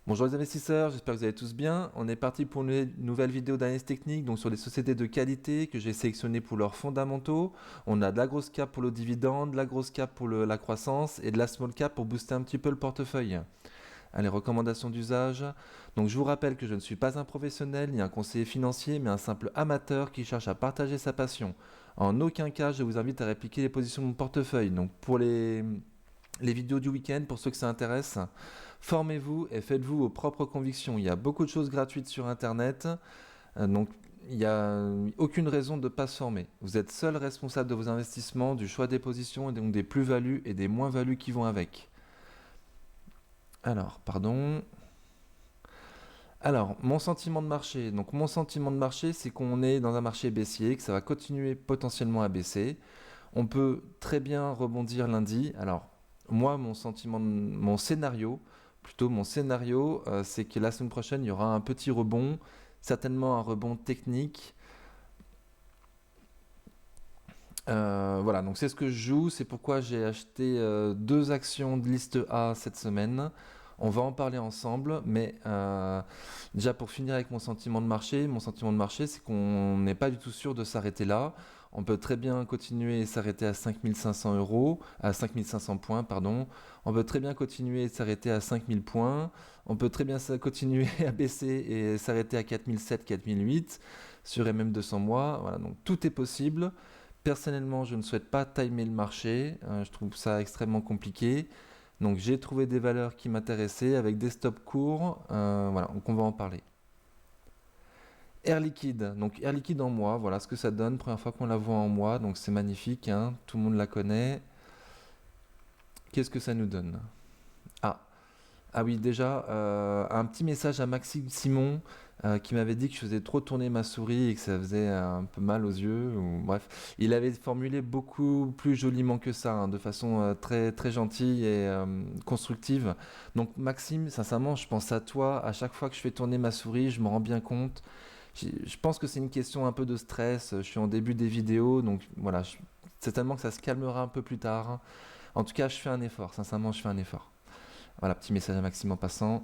Bonjour les investisseurs, j'espère que vous allez tous bien. On est parti pour une nouvelle vidéo d'analyse technique donc sur les sociétés de qualité que j'ai sélectionnées pour leurs fondamentaux. On a de la grosse cap pour le dividende, de la grosse cap pour la croissance et de la small cap pour booster un petit peu le portefeuille. Allez, recommandations d'usage. Donc je vous rappelle que je ne suis pas un professionnel ni un conseiller financier mais un simple amateur qui cherche à partager sa passion. En aucun cas je vous invite à répliquer les positions de mon portefeuille. Donc pour les vidéos du week-end, pour ceux que ça intéresse, formez-vous et faites-vous vos propres convictions. Il y a beaucoup de choses gratuites sur Internet, donc il n'y a aucune raison de ne pas se former. Vous êtes seul responsable de vos investissements, du choix des positions et donc des plus-values et des moins-values qui vont avec. Alors, pardon. Alors, mon sentiment de marché. Donc, mon sentiment de marché, c'est qu'on est dans un marché baissier, que ça va continuer potentiellement à baisser. On peut très bien rebondir lundi. Alors, moi, mon scénario, c'est que la semaine prochaine, il y aura un petit rebond, certainement un rebond technique. Voilà, donc c'est ce que je joue, c'est pourquoi j'ai acheté deux actions de liste A cette semaine. On va en parler ensemble, mais déjà pour finir avec mon sentiment de marché, c'est qu'on n'est pas du tout sûr de s'arrêter là. On peut très bien continuer et s'arrêter à 5500 euros, à 5500 points, pardon. On peut très bien continuer et s'arrêter à 5000 points. On peut très bien continuer à baisser et s'arrêter à 4007, 4008 sur MM200 mois. Voilà, donc tout est possible. Personnellement, je ne souhaite pas timer le marché, je trouve ça extrêmement compliqué. Donc j'ai trouvé des valeurs qui m'intéressaient avec des stops courts, voilà, donc on va en parler. Air Liquide, donc Air Liquide en mois, voilà ce que ça donne, première fois qu'on la voit en mois, donc c'est magnifique, hein, tout le monde la connaît. Qu'est-ce que ça nous donne? Ah, Ah oui, déjà, un petit message à Maxime Simon qui m'avait dit que je faisais trop tourner ma souris et que ça faisait un peu mal aux yeux. Ou, bref, il avait formulé beaucoup plus joliment que ça, hein, de façon très, très gentille et constructive. Donc Maxime, sincèrement, je pense à toi. À chaque fois que je fais tourner ma souris, je me rends bien compte. Je pense que c'est une question un peu de stress. Je suis en début des vidéos, donc voilà, certainement que ça se calmera un peu plus tard. En tout cas, je fais un effort. Sincèrement, je fais un effort. Voilà, petit message à Maxime en passant.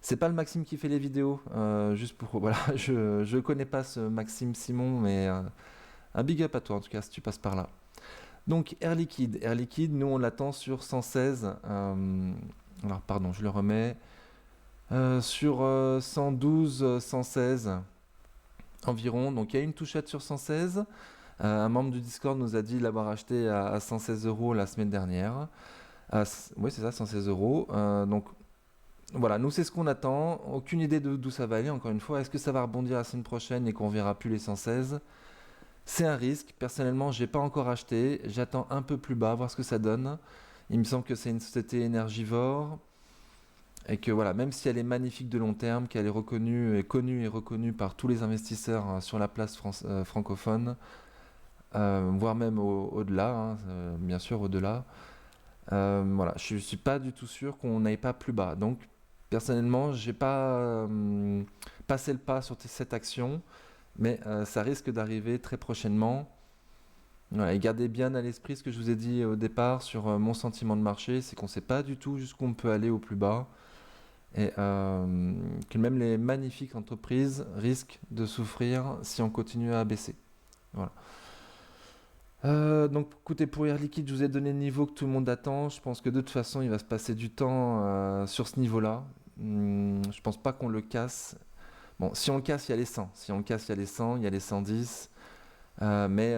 C'est pas le Maxime qui fait les vidéos, juste pour. Voilà, je connais pas ce Maxime Simon, mais un big up à toi en tout cas si tu passes par là. Donc Air Liquide. Air Liquide, nous on l'attend sur 116. Alors pardon, je le remets. Sur 112, 116 environ. Donc il y a une touchette sur 116. Un membre du Discord nous a dit l'avoir acheté à 116 euros la semaine dernière. Oui, c'est ça, 116 euros. Donc voilà, nous c'est ce qu'on attend. Aucune idée d'où ça va aller, encore une fois. Est-ce que ça va rebondir la semaine prochaine et qu'on verra plus les 116? C'est un risque. Personnellement, j'ai pas encore acheté. J'attends un peu plus bas, voir ce que ça donne. Il me semble que c'est une société énergivore. Et que voilà, même si elle est magnifique de long terme, qu'elle est reconnue, et connue et reconnue par tous les investisseurs sur la place francophone, voire même au-delà, hein, bien sûr au-delà. Voilà, je suis pas du tout sûr qu'on n'aille pas plus bas. Donc, personnellement, j'ai pas passé le pas sur cette action, mais ça risque d'arriver très prochainement. Voilà, et gardez bien à l'esprit ce que je vous ai dit au départ sur mon sentiment de marché, c'est qu'on ne sait pas du tout jusqu'où on peut aller au plus bas, et que même les magnifiques entreprises risquent de souffrir si on continue à baisser. Voilà. Donc écoutez, pour Air Liquide, je vous ai donné le niveau que tout le monde attend. Je pense que de toute façon, il va se passer du temps sur ce niveau-là. Je pense pas qu'on le casse. Bon, si on le casse, il y a les 100. Si on le casse, il y a les 100, il y a les 110. Mais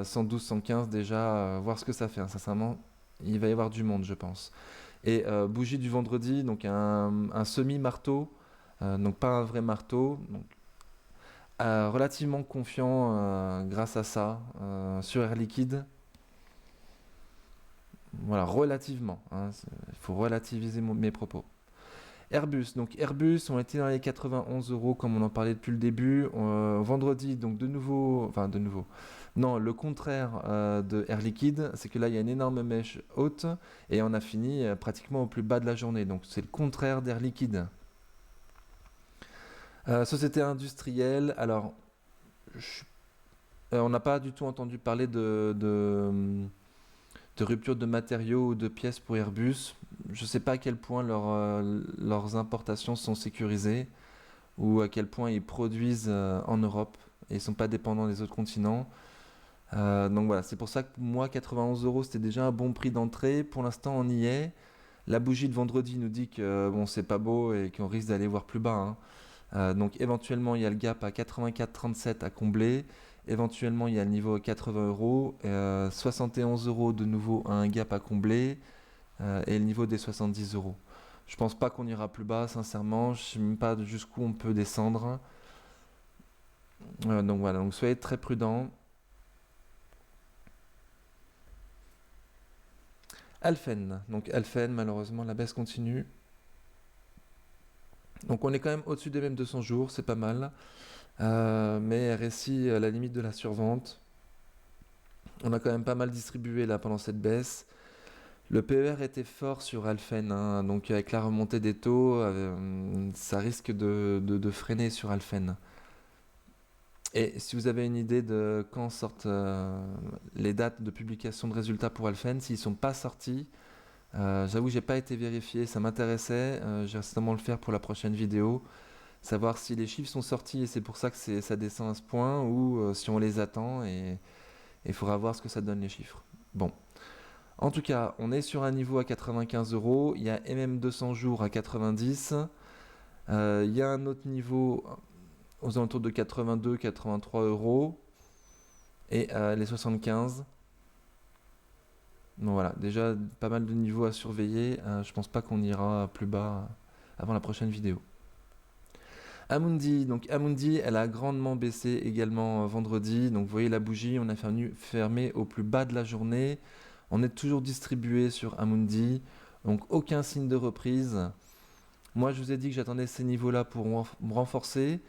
112, 115 déjà, voir ce que ça fait, hein. Sincèrement, il va y avoir du monde, je pense. Et bougie du vendredi, donc un semi-marteau, donc pas un vrai marteau. Donc, relativement confiant grâce à ça sur Air Liquide. Voilà, relativement, hein, il faut relativiser mes propos. Airbus, donc Airbus, on était dans les 91 euros comme on en parlait depuis le début. Vendredi, donc de nouveau, enfin de nouveau. Non, le contraire de Air Liquide, c'est que là il y a une énorme mèche haute et on a fini pratiquement au plus bas de la journée. Donc c'est le contraire d'Air Liquide. Société industrielle, alors je- on n'a pas du tout entendu parler de rupture de matériaux ou de pièces pour Airbus. je sais pas à quel point leurs importations sont sécurisées ou à quel point ils produisent en Europe et ils sont pas dépendants des autres continents. Donc voilà, c'est pour ça que moi, 91 euros, c'était déjà un bon prix d'entrée. Pour l'instant, on y est. La bougie de vendredi nous dit que bon, c'est pas beau et qu'on risque d'aller voir plus bas, hein. Donc éventuellement, il y a le gap à 84,37 à combler. Éventuellement, il y a le niveau à 80 euros. 71 euros de nouveau à un gap à combler. Et le niveau des 70 euros. Je pense pas qu'on ira plus bas, sincèrement. Je sais même pas jusqu'où on peut descendre. Donc voilà, donc soyez très prudents. Alphen. Donc Alphen, malheureusement, la baisse continue. Donc on est quand même au-dessus des mêmes 200 jours, c'est pas mal. Mais RSI à la limite de la survente. On a quand même pas mal distribué là pendant cette baisse. Le PER était fort sur Alphen, hein, donc avec la remontée des taux, ça risque de freiner sur Alphen. Et si vous avez une idée de quand sortent les dates de publication de résultats pour Alphen, s'ils ne sont pas sortis, j'avoue, j'ai pas été vérifié, ça m'intéressait. J'ai certainement le faire pour la prochaine vidéo, savoir si les chiffres sont sortis et c'est pour ça que ça descend à ce point ou si on les attend et il faudra voir ce que ça donne les chiffres. Bon, en tout cas, on est sur un niveau à 95 euros. Il y a MM 200 jours à 90. Il y a un autre niveau aux alentours de 82-83 euros et les 75. Donc voilà, déjà pas mal de niveaux à surveiller. Je pense pas qu'on ira plus bas avant la prochaine vidéo. Amundi, donc Amundi, elle a grandement baissé également vendredi. Donc vous voyez la bougie, on a fermé au plus bas de la journée. On est toujours distribué sur Amundi, donc aucun signe de reprise. Moi, je vous ai dit que j'attendais ces niveaux-là pour me renforcer.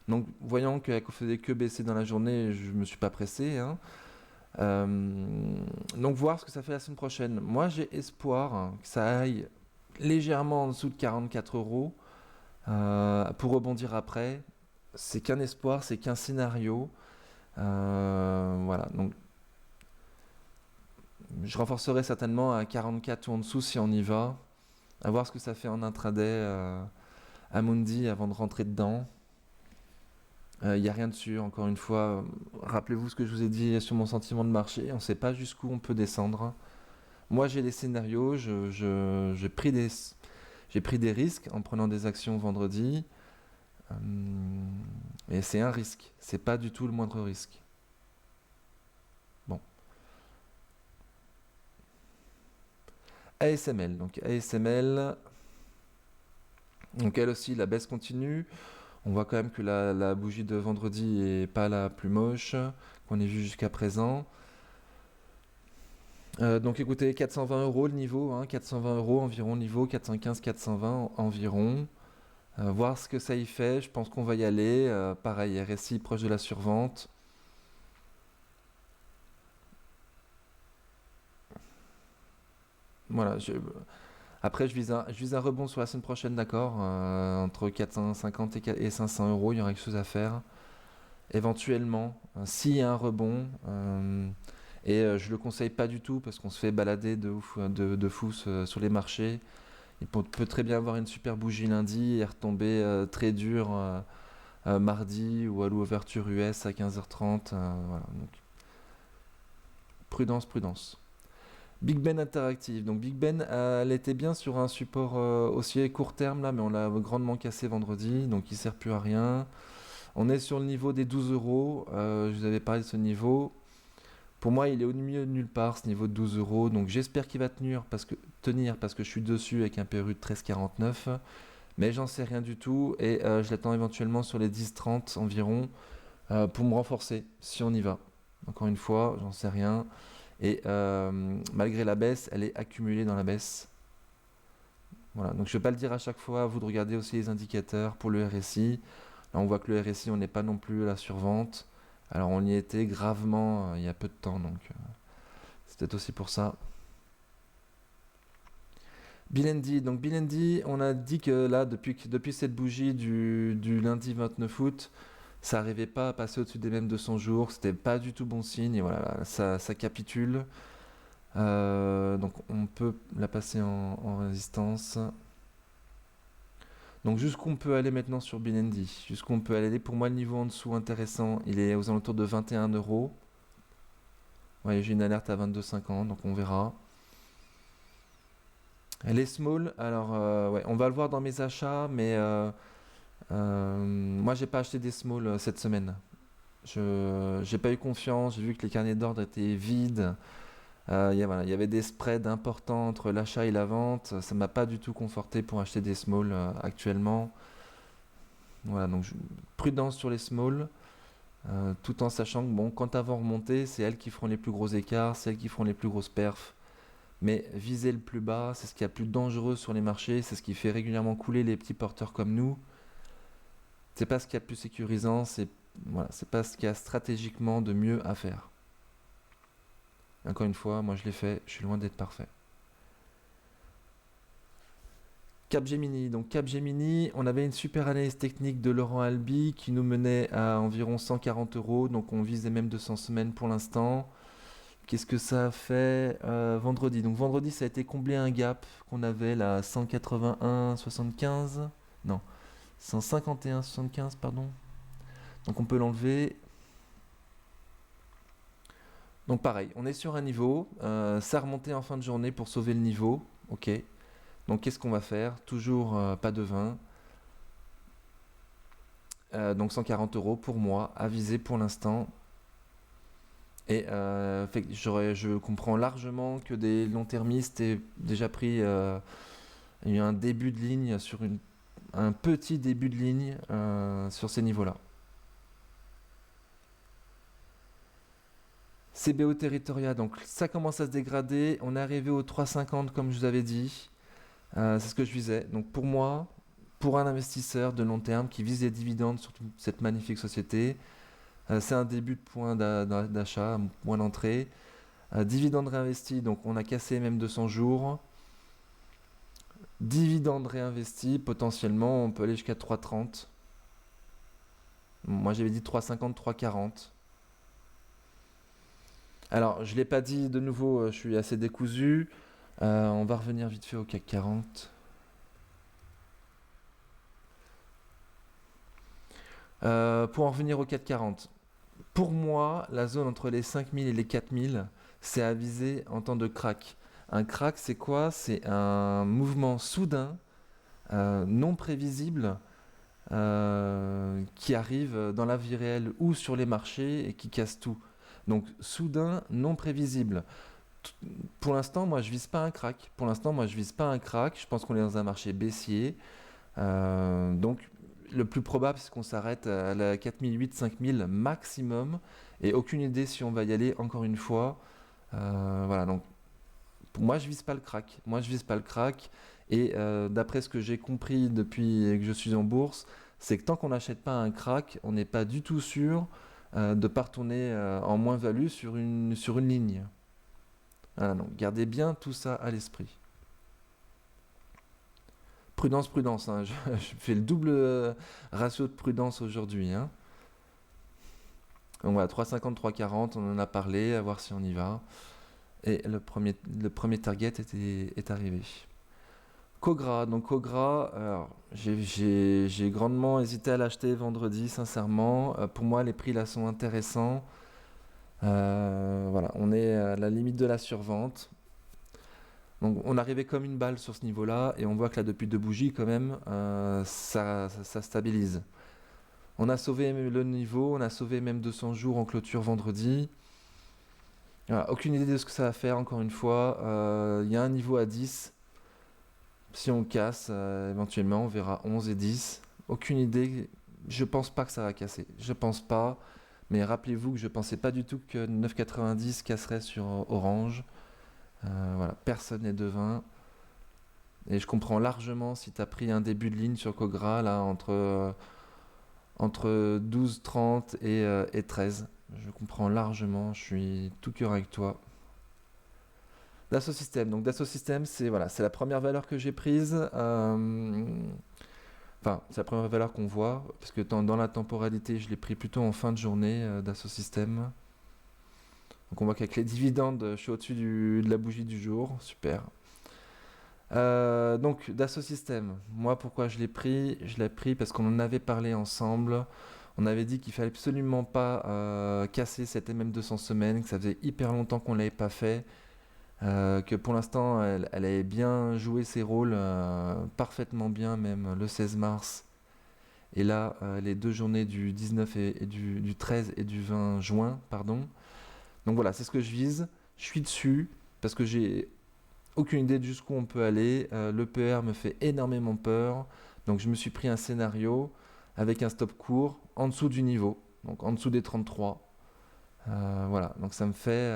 Donc, voyant qu'elle ne faisait que baisser dans la journée, je ne me suis pas pressé, hein. Donc, voir ce que ça fait la semaine prochaine. Moi, j'ai espoir que ça aille légèrement en dessous de 44 euros pour rebondir après. C'est qu'un espoir, c'est qu'un scénario. Voilà, donc je renforcerai certainement à 44 ou en dessous si on y va. À voir ce que ça fait en intraday Amundi avant de rentrer dedans. Il n'y a rien dessus, encore une fois. Rappelez-vous ce que je vous ai dit sur mon sentiment de marché. On ne sait pas jusqu'où on peut descendre. Moi, j'ai des scénarios. J'ai pris des risques en prenant des actions vendredi. Et c'est un risque. C'est pas du tout le moindre risque. Bon. ASML. Donc ASML. Donc elle aussi, la baisse continue. On voit quand même que la bougie de vendredi est pas la plus moche qu'on ait vue jusqu'à présent. Donc écoutez, 420 euros le niveau, hein, 420 euros environ niveau, 415, 420 environ. Voir ce que ça y fait, je pense qu'on va y aller. Pareil, RSI proche de la survente. Voilà, après je vise un rebond sur la semaine prochaine, d'accord. Entre 450 et 500 euros, il y aura quelque chose à faire. Éventuellement, s'il y a un rebond, je le conseille pas du tout parce qu'on se fait balader de fou sur les marchés. Il peut très bien avoir une super bougie lundi et retomber très dur mardi ou à l'ouverture US à 15h30. Voilà, donc prudence, prudence. Big Ben Interactive. Donc Big Ben, elle était bien sur un support haussier court terme là, mais on l'a grandement cassé vendredi, donc il sert plus à rien. On est sur le niveau des 12 euros. Je vous avais parlé de ce niveau. Pour moi, il est au milieu de nulle part, ce niveau de 12 euros. Donc j'espère qu'il va tenir parce que je suis dessus avec un PRU de 13,49. Mais j'en sais rien du tout. Et je l'attends éventuellement sur les 10,30 environ pour me renforcer si on y va. Encore une fois, j'en sais rien. Et malgré la baisse, elle est accumulée dans la baisse. Voilà. Donc je ne vais pas le dire à chaque fois. À vous de regarder aussi les indicateurs pour le RSI. Là, on voit que le RSI, on n'est pas non plus à la survente. Alors, on y était gravement il y a peu de temps, donc c'est peut-être aussi pour ça. Bilendi, donc Bilendi, on a dit que là, depuis cette bougie du lundi 29 août, ça n'arrivait pas à passer au-dessus des mêmes 200 jours, c'était pas du tout bon signe, et voilà, ça capitule. Donc on peut la passer en résistance. Donc jusqu'où on peut aller maintenant sur BND? Jusqu'où on peut aller? Pour moi, le niveau en dessous intéressant, il est aux alentours de 21 euros. Ouais, j'ai une alerte à 22,50, donc on verra. Et les small, alors ouais, on va le voir dans mes achats, mais moi j'ai pas acheté des small cette semaine. Je j'ai pas eu confiance, j'ai vu que les carnets d'ordre étaient vides. Voilà, il y avait des spreads importants entre l'achat et la vente. Ça m'a pas du tout conforté pour acheter des small actuellement. Voilà, donc prudence sur les small, tout en sachant que bon, quand elles vont remonter, c'est elles qui feront les plus gros écarts, c'est elles qui feront les plus grosses perfs. Mais viser le plus bas, c'est ce qu'il y a de plus dangereux sur les marchés, c'est ce qui fait régulièrement couler les petits porteurs comme nous. C'est pas ce qu'il y a de plus sécurisant, c'est voilà, c'est pas ce qu'il y a stratégiquement de mieux à faire. Encore une fois, moi je l'ai fait, je suis loin d'être parfait. Capgemini. Donc Capgemini, on avait une super analyse technique de Laurent Albi qui nous menait à environ 140 euros. Donc on visait même 200 semaines pour l'instant. Qu'est-ce que ça a fait vendredi? Donc vendredi, ça a été comblé un gap qu'on avait là, 181,75. Non, 151,75, pardon. Donc on peut l'enlever. Donc pareil, on est sur un niveau. Ça a remonté en fin de journée pour sauver le niveau. Ok. Donc qu'est-ce qu'on va faire? Toujours pas de vin. Donc 140 euros pour moi, à viser pour l'instant. Et je comprends largement que des long-termistes aient déjà pris il y a eu un début de ligne un petit début de ligne sur ces niveaux-là. CBO Territoria, donc ça commence à se dégrader. On est arrivé aux 3,50 comme je vous avais dit. C'est ce que je visais. Donc pour moi, pour un investisseur de long terme qui vise les dividendes sur cette magnifique société, c'est un début de point d'achat, un point d'entrée. Dividende réinvesti, donc on a cassé même 200 jours. Dividende réinvesti, potentiellement, on peut aller jusqu'à 3,30. Moi j'avais dit 3,50, 3,40. Alors je ne l'ai pas dit de nouveau, je suis assez décousu. On va revenir vite fait au CAC 40. Pour en revenir au CAC 40, pour moi, la zone entre les 5000 et les 4000, c'est à viser en temps de crack. Un crack, c'est quoi? C'est un mouvement soudain, non prévisible, qui arrive dans la vie réelle ou sur les marchés et qui casse tout. Donc soudain, non prévisible. T- Pour l'instant, moi, je vise pas un crack. Pour l'instant, moi, je vise pas un crack. Je pense qu'on est dans un marché baissier. Donc, le plus probable, c'est qu'on s'arrête à la 4008, 5000 maximum. Et aucune idée si on va y aller encore une fois. Voilà, donc pour moi, je vise pas le crack. Moi, je vise pas le crack. Et d'après ce que j'ai compris depuis que je suis en bourse, c'est que tant qu'on n'achète pas un crack, on n'est pas du tout sûr de pas retourner en moins-value sur une ligne. Voilà, donc gardez bien tout ça à l'esprit. Prudence, prudence, hein. Je fais le double ratio de prudence aujourd'hui, hein. Donc voilà, 3,50, 3,40, on en a parlé, à voir si on y va. Et le premier target est arrivé. Cogra, donc Cogra, alors, j'ai grandement hésité à l'acheter vendredi, sincèrement. Pour moi, les prix là sont intéressants. Voilà, on est à la limite de la survente. Donc on arrivait comme une balle sur ce niveau-là et on voit que là depuis deux bougies quand même ça stabilise. On a sauvé le niveau, on a sauvé même 200 jours en clôture vendredi. Voilà, aucune idée de ce que ça va faire encore une fois. Il y a un niveau à 10. Si on casse, éventuellement on verra 11 et 10. Aucune idée. Je pense pas que ça va casser. Je pense pas. Mais rappelez-vous que je pensais pas du tout que 9,90 casserait sur Orange. Voilà, personne n'est devin. Et je comprends largement si tu as pris un début de ligne sur Cogra là entre 12,30 et 13. Je comprends largement, je suis tout cœur avec toi. Dassault Systèmes. Donc Dassault Systèmes, c'est voilà, c'est la première valeur que j'ai prise. Enfin, c'est la première valeur qu'on voit, parce que dans la temporalité, je l'ai pris plutôt en fin de journée, Dassault Systèmes. Donc on voit qu'avec les dividendes, je suis au-dessus de la bougie du jour. Super. Donc Dassault Systèmes, moi pourquoi je l'ai pris? Je l'ai pris parce qu'on en avait parlé ensemble. On avait dit qu'il fallait absolument pas casser cette MM200 semaine, que ça faisait hyper longtemps qu'on ne l'avait pas fait, que pour l'instant elle avait bien joué ses rôles, parfaitement bien même le 16 mars. Et là, les deux journées du 19 et du 13 et du 20 juin, pardon. Donc voilà, c'est ce que je vise. Je suis dessus parce que j'ai aucune idée de jusqu'où on peut aller. L'EPR me fait énormément peur. Donc je me suis pris un scénario avec un stop court en dessous du niveau, donc en dessous des 33. Voilà, donc ça me fait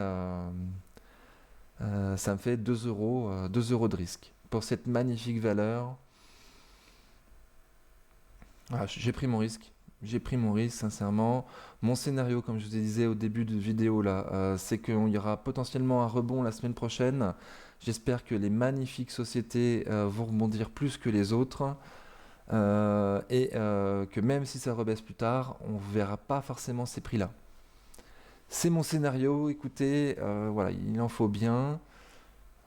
2 euros, 2 euros de risque. Pour cette magnifique valeur, j'ai pris mon risque. J'ai pris mon risque, sincèrement. Mon scénario, comme je vous disais au début de vidéo, là, c'est qu'il y aura potentiellement un rebond la semaine prochaine. J'espère que les magnifiques sociétés vont rebondir plus que les autres. Et que même si ça rebaisse plus tard, on ne verra pas forcément ces prix-là. C'est mon scénario, écoutez, voilà, il en faut bien.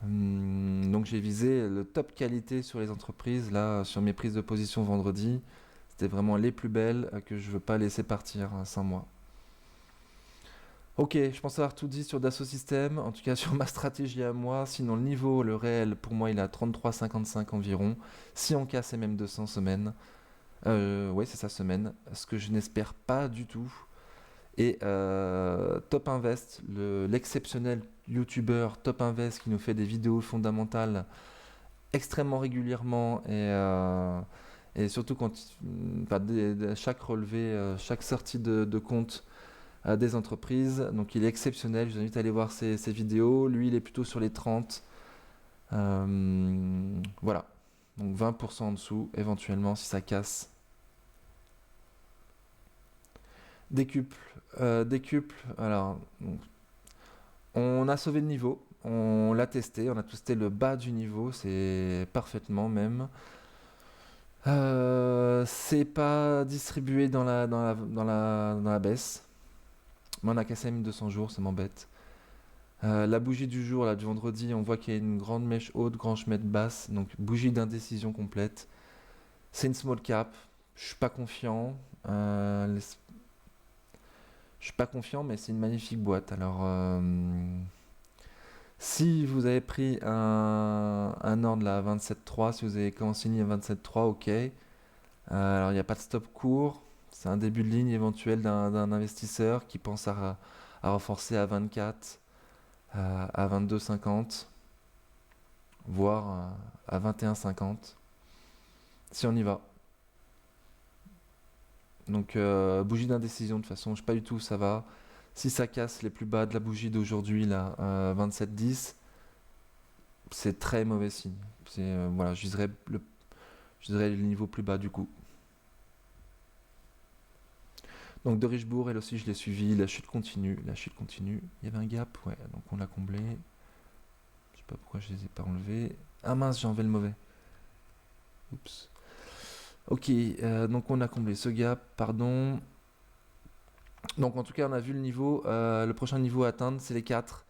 Donc j'ai visé le top qualité sur les entreprises, là, sur mes prises de position vendredi. C'était vraiment les plus belles que je ne veux pas laisser partir sans moi. Ok, je pense avoir tout dit sur Dassault Systèmes, en tout cas sur ma stratégie à moi. Sinon, le niveau, le réel, pour moi, il est à 33,55 environ. Si on casse même 200 semaines, ouais, c'est ça, semaine, ce que je n'espère pas du tout. Et Top Invest, l'exceptionnel YouTuber Top Invest qui nous fait des vidéos fondamentales extrêmement régulièrement et surtout quand enfin, chaque relevé, chaque sortie de compte des entreprises. Donc il est exceptionnel, je vous invite à aller voir ses vidéos. Lui, il est plutôt sur les 30. Voilà, donc 20% en dessous, éventuellement, si ça casse. Décuple, décuple, alors, donc, on a sauvé le niveau, on l'a testé, on a testé le bas du niveau, c'est parfaitement même. C'est pas distribué dans la baisse. Mais on a cassé même 200 jours, ça m'embête. La bougie du jour, là, du vendredi, on voit qu'il y a une grande mèche haute, grande mèche basse, donc bougie d'indécision complète. C'est une small cap, je suis pas confiant. Je suis pas confiant, mais c'est une magnifique boîte. Alors, si vous avez pris un ordre là à 27,3, si vous avez consigné à 27,3, ok. Alors, il n'y a pas de stop court. C'est un début de ligne éventuel d'un investisseur qui pense à renforcer à 24, à 22,50, voire à 21,50. Si on y va. Donc, bougie d'indécision, de toute façon, je sais pas du tout où ça va. Si ça casse les plus bas de la bougie d'aujourd'hui, là, 27,10, c'est très mauvais signe. Voilà, je dirais le niveau plus bas du coup. Donc de Richebourg, elle aussi, je l'ai suivi. La chute continue. La chute continue. Il y avait un gap, ouais, donc on l'a comblé. Je sais pas pourquoi je les ai pas enlevés. Ah mince, j'ai enlevé le mauvais. Oups. Ok, donc on a comblé ce gap, pardon. Donc en tout cas, on a vu le niveau. Le prochain niveau à atteindre, c'est les 4.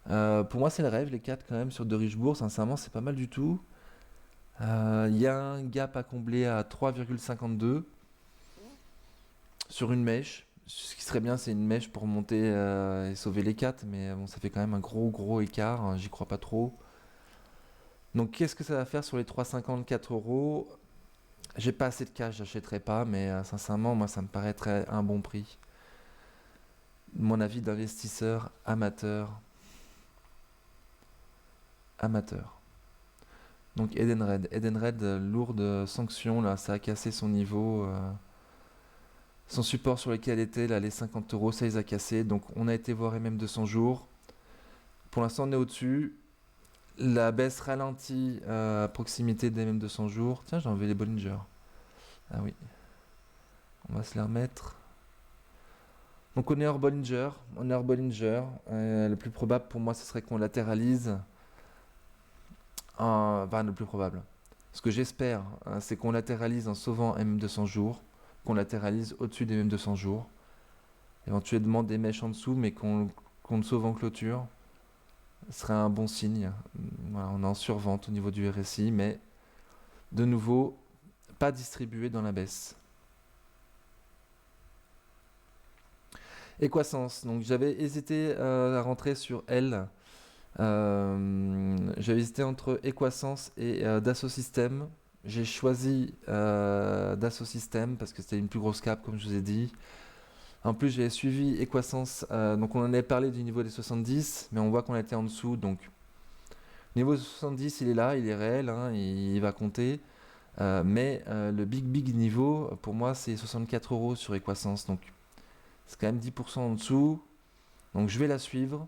Pour moi, c'est le rêve, les 4 quand même sur de Richebourg. Sincèrement, c'est pas mal du tout. Il y a un gap à combler à 3,52 sur une mèche. Ce qui serait bien, c'est une mèche pour monter et sauver les 4, mais bon, ça fait quand même un gros gros écart, hein, j'y crois pas trop. Donc qu'est-ce que ça va faire sur les 3,54 euros? J'ai pas assez de cash, j'achèterai pas, mais sincèrement, moi ça me paraîtrait un bon prix. Mon avis d'investisseur amateur. Amateur. Donc Edenred. Edenred, lourde sanction, là, ça a cassé son niveau. Son support sur lequel elle était, là, les 50 euros, ça les a cassés. Donc on a été voir MM 200 jours. Pour l'instant, on est au-dessus. La baisse ralentit à proximité des MM 200 jours. Tiens, j'ai enlevé les Bollinger. Ah oui. On va se les remettre. Donc on est hors Bollinger. On est hors Bollinger. Le plus probable pour moi, ce serait qu'on latéralise. Enfin, le plus probable. Ce que j'espère, c'est qu'on latéralise en sauvant MM200 jours. Qu'on latéralise au-dessus des MM200 jours. Éventuellement des mèches en dessous, mais qu'on qu'on sauve en clôture, ce serait un bon signe. Voilà, on est en survente au niveau du RSI, mais de nouveau, pas distribué dans la baisse. Equasens, donc j'avais hésité à rentrer sur L. J'avais hésité entre Equasens et Dassault Systèmes. J'ai choisi Dassault Systèmes parce que c'était une plus grosse cap, comme je vous ai dit. En plus, j'ai suivi Equasens, donc on en avait parlé du niveau des 70, mais on voit qu'on était en dessous. Donc, niveau 70, il est là, il est réel, hein, il va compter. Mais le big niveau, pour moi, c'est 64 euros sur Equasens. Donc, c'est quand même 10% en dessous. Donc, je vais la suivre.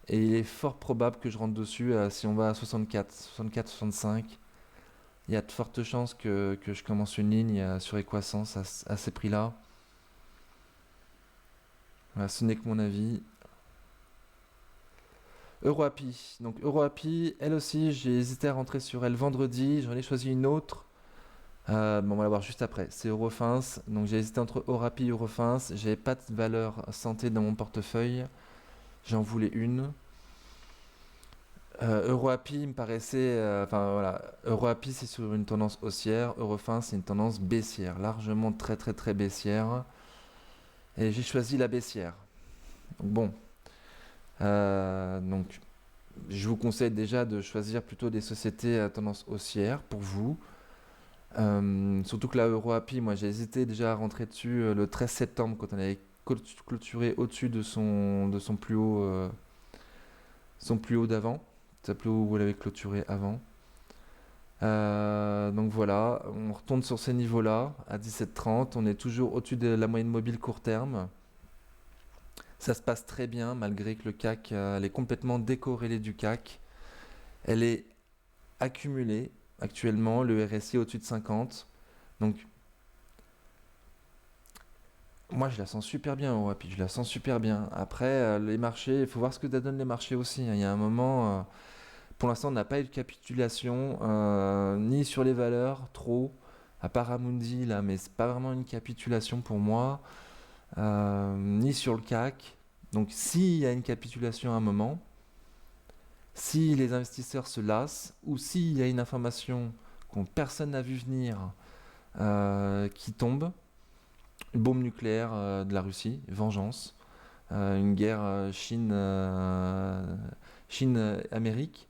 Et il est fort probable que je rentre dessus si on va à 64, 65. Il y a de fortes chances que je commence une ligne sur Equasens à ces prix-là. Voilà, ce n'est que mon avis. EuroAPI. Donc EuroAPI, elle aussi, j'ai hésité à rentrer sur elle vendredi. J'en ai choisi une autre. Bon, on va la voir juste après. C'est Eurofins. Donc j'ai hésité entre EuroAPI et Eurofins. J'avais pas de valeur santé dans mon portefeuille. J'en voulais une. EuroAPI me paraissait. Enfin voilà. EuroAPI c'est sur une tendance haussière. Eurofins c'est une tendance baissière. Largement très baissière. Et j'ai choisi la baissière. Donc bon. Donc je vous conseille déjà de choisir plutôt des sociétés à tendance haussière pour vous. Surtout que la EuroAPI, moi j'ai hésité déjà à rentrer dessus le 13 septembre quand on avait clôturé au-dessus de son plus haut d'avant. Sa plus haut où elle avait clôturé avant. Donc voilà, on retourne sur ces niveaux-là à 17,30. On est toujours au-dessus de la moyenne mobile court terme. Ça se passe très bien malgré que le CAC, elle est complètement décorrélée du CAC. Elle est accumulée actuellement, le RSI au-dessus de 50. Donc, moi je la sens super bien au rapide, je la sens super bien. Après, les marchés, il faut voir ce que donnent les marchés aussi, hein. Il y a un moment, pour l'instant, on n'a pas eu de capitulation, ni sur les valeurs, trop, à part Amundi là, mais c'est pas vraiment une capitulation pour moi, ni sur le CAC. Donc, s'il y a une capitulation à un moment, si les investisseurs se lassent ou s'il y a une information que personne n'a vu venir qui tombe, une bombe nucléaire de la Russie, vengeance, une guerre Chine-Amérique,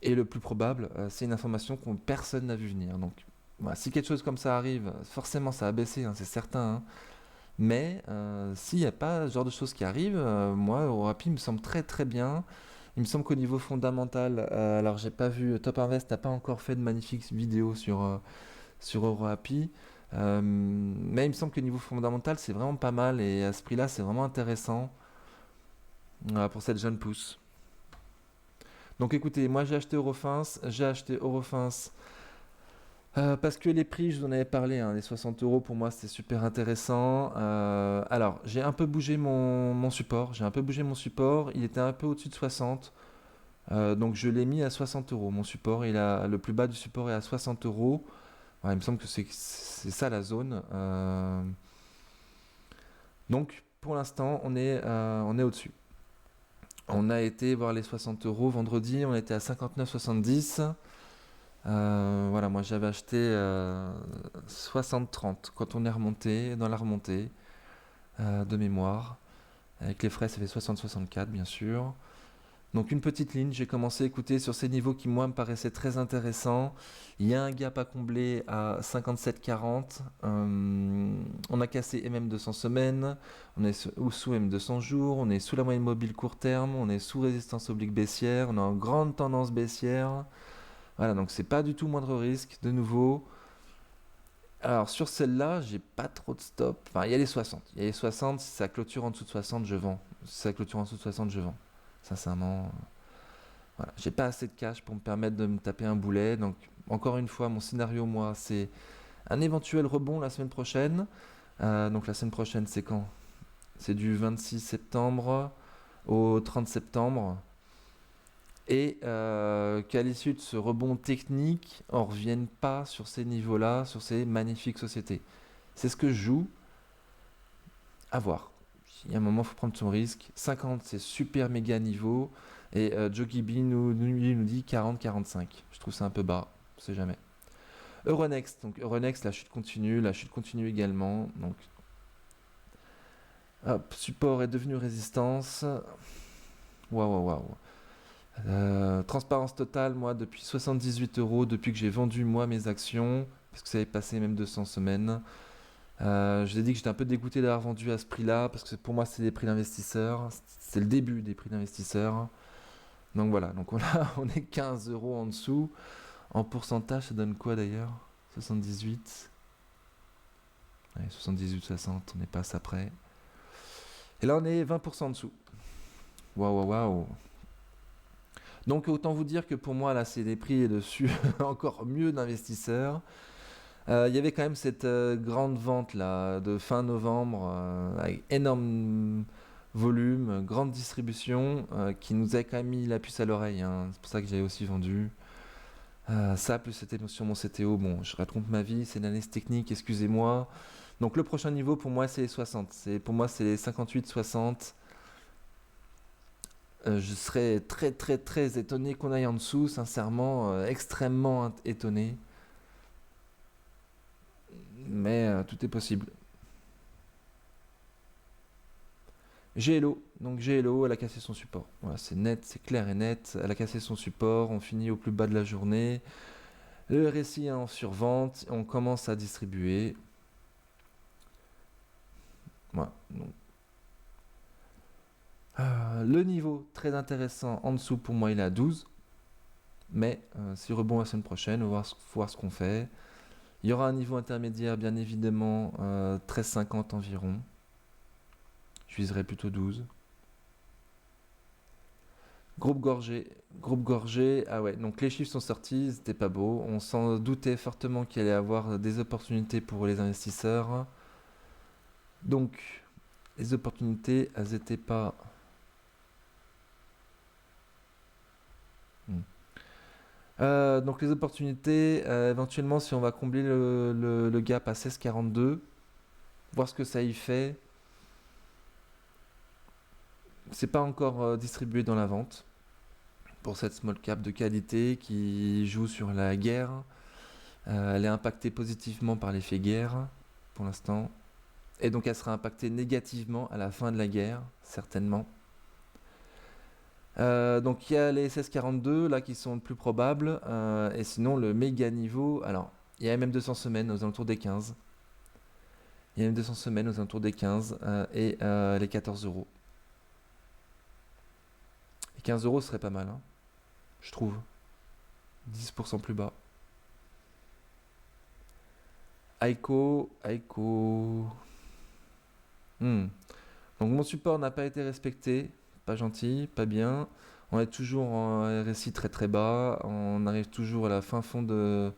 et le plus probable, c'est une information que personne n'a vu venir. Donc, voilà, si quelque chose comme ça arrive, forcément ça a baissé, hein, c'est certain, hein. Mais s'il n'y a pas ce genre de choses qui arrivent, moi, Euroapi me semble très bien. Il me semble qu'au niveau fondamental, alors j'ai pas vu, Top Invest n'a pas encore fait de magnifiques vidéos sur EuroAPI, mais il me semble que niveau fondamental, c'est vraiment pas mal et à ce prix-là, c'est vraiment intéressant pour cette jeune pousse. Donc écoutez, moi j'ai acheté Eurofins parce que les prix, je vous en avais parlé, hein, les 60 euros pour moi c'était super intéressant. Alors j'ai un peu bougé mon support, il était un peu au-dessus de 60. Donc je l'ai mis à 60 euros. Mon support, le plus bas du support est à 60 euros. Ouais, il me semble que c'est ça la zone. Donc pour l'instant, on est au-dessus. On a été voir les 60 euros vendredi, on était à 59,70. Voilà, moi j'avais acheté 60-30 quand on est remonté, dans la remontée de mémoire. Avec les frais, ça fait 60-64 bien sûr. Donc une petite ligne, j'ai commencé à écouter sur ces niveaux qui moi me paraissaient très intéressants. Il y a un gap à combler à 57,40. On a cassé MM200 semaines, on est sous M200 jours, on est sous la moyenne mobile court terme, on est sous résistance oblique baissière, on est en grande tendance baissière. Voilà, donc c'est pas du tout moindre risque de nouveau. Alors sur celle-là, j'ai pas trop de stop. Enfin, il y a les 60. Il y a les 60, si ça clôture en dessous de 60, je vends. Si ça clôture en dessous de 60, je vends. Sincèrement, voilà. J'ai pas assez de cash pour me permettre de me taper un boulet. Donc, encore une fois, mon scénario, moi, c'est un éventuel rebond la semaine prochaine. Donc, la semaine prochaine, c'est quand? C'est du 26 septembre au 30 septembre. Et qu'à l'issue de ce rebond technique, on ne revienne pas sur ces niveaux-là, sur ces magnifiques sociétés. C'est ce que je joue. À voir. il y a un moment, il faut prendre son risque. 50, c'est super méga niveau. Et Jogibi nous dit 40-45. Je trouve ça un peu bas, on sait jamais. Euronext, donc Euronext, la chute continue également. Donc, hop, support est devenu résistance. Waouh, waouh, waouh. Transparence totale, moi, depuis 78 euros, depuis que j'ai vendu moi mes actions, parce que ça avait passé même 200 semaines. Je vous ai dit que j'étais un peu dégoûté d'avoir vendu à ce prix-là, parce que pour moi, c'est des prix d'investisseurs. C'est le début des prix d'investisseurs. Donc voilà, donc on est 15 euros en dessous. En pourcentage, ça donne quoi d'ailleurs? 78. Ouais, 78-60, on est pas ça près. Et là, on est 20% en dessous. Waouh, waouh, waouh. Donc autant vous dire que pour moi, là, c'est des prix dessus encore mieux d'investisseurs. Il y avait quand même cette grande vente là de fin novembre avec énorme volume, grande distribution qui nous a quand même mis la puce à l'oreille, hein. C'est pour ça que j'ai aussi vendu. Ça, plus c'était sur mon CTO, bon, je raconte ma vie, c'est l'analyse technique, excusez-moi. Donc le prochain niveau pour moi c'est les 60. Pour moi c'est les 58-60. Je serais très très très étonné qu'on aille en dessous, sincèrement, extrêmement étonné. Mais tout est possible. GLO, donc GLO, elle a cassé son support. Voilà, c'est net, c'est clair et net. Elle a cassé son support, on finit au plus bas de la journée. Le RSI est en survente, on commence à distribuer. Voilà. Donc, le niveau très intéressant en dessous pour moi il est à 12. Mais si rebond la semaine prochaine, on va voir ce qu'on fait. Il y aura un niveau intermédiaire bien évidemment 13,50 environ. Je viserai plutôt 12. Groupe gorgé, ah ouais, donc les chiffres sont sortis, c'était pas beau. On s'en doutait fortement qu'il allait y avoir des opportunités pour les investisseurs. Donc, les opportunités, elles n'étaient pas. Donc les opportunités, éventuellement si on va combler le gap à 16,42, voir ce que ça y fait. C'est pas encore distribué dans la vente pour cette small cap de qualité qui joue sur la guerre. Elle est impactée positivement par l'effet guerre pour l'instant. Et donc elle sera impactée négativement à la fin de la guerre, certainement. Donc il y a les 1642 là qui sont le plus probables. Et sinon le méga niveau, alors il y a même 200 semaines aux alentours des 15. Il y a même 200 semaines aux alentours des 15 et les 14 euros. Et 15 euros serait pas mal, hein, je trouve. 10% plus bas. Aiko. Donc mon support n'a pas été respecté. Pas gentil, pas bien. On est toujours en RSI très très bas. On arrive toujours à la fin fond de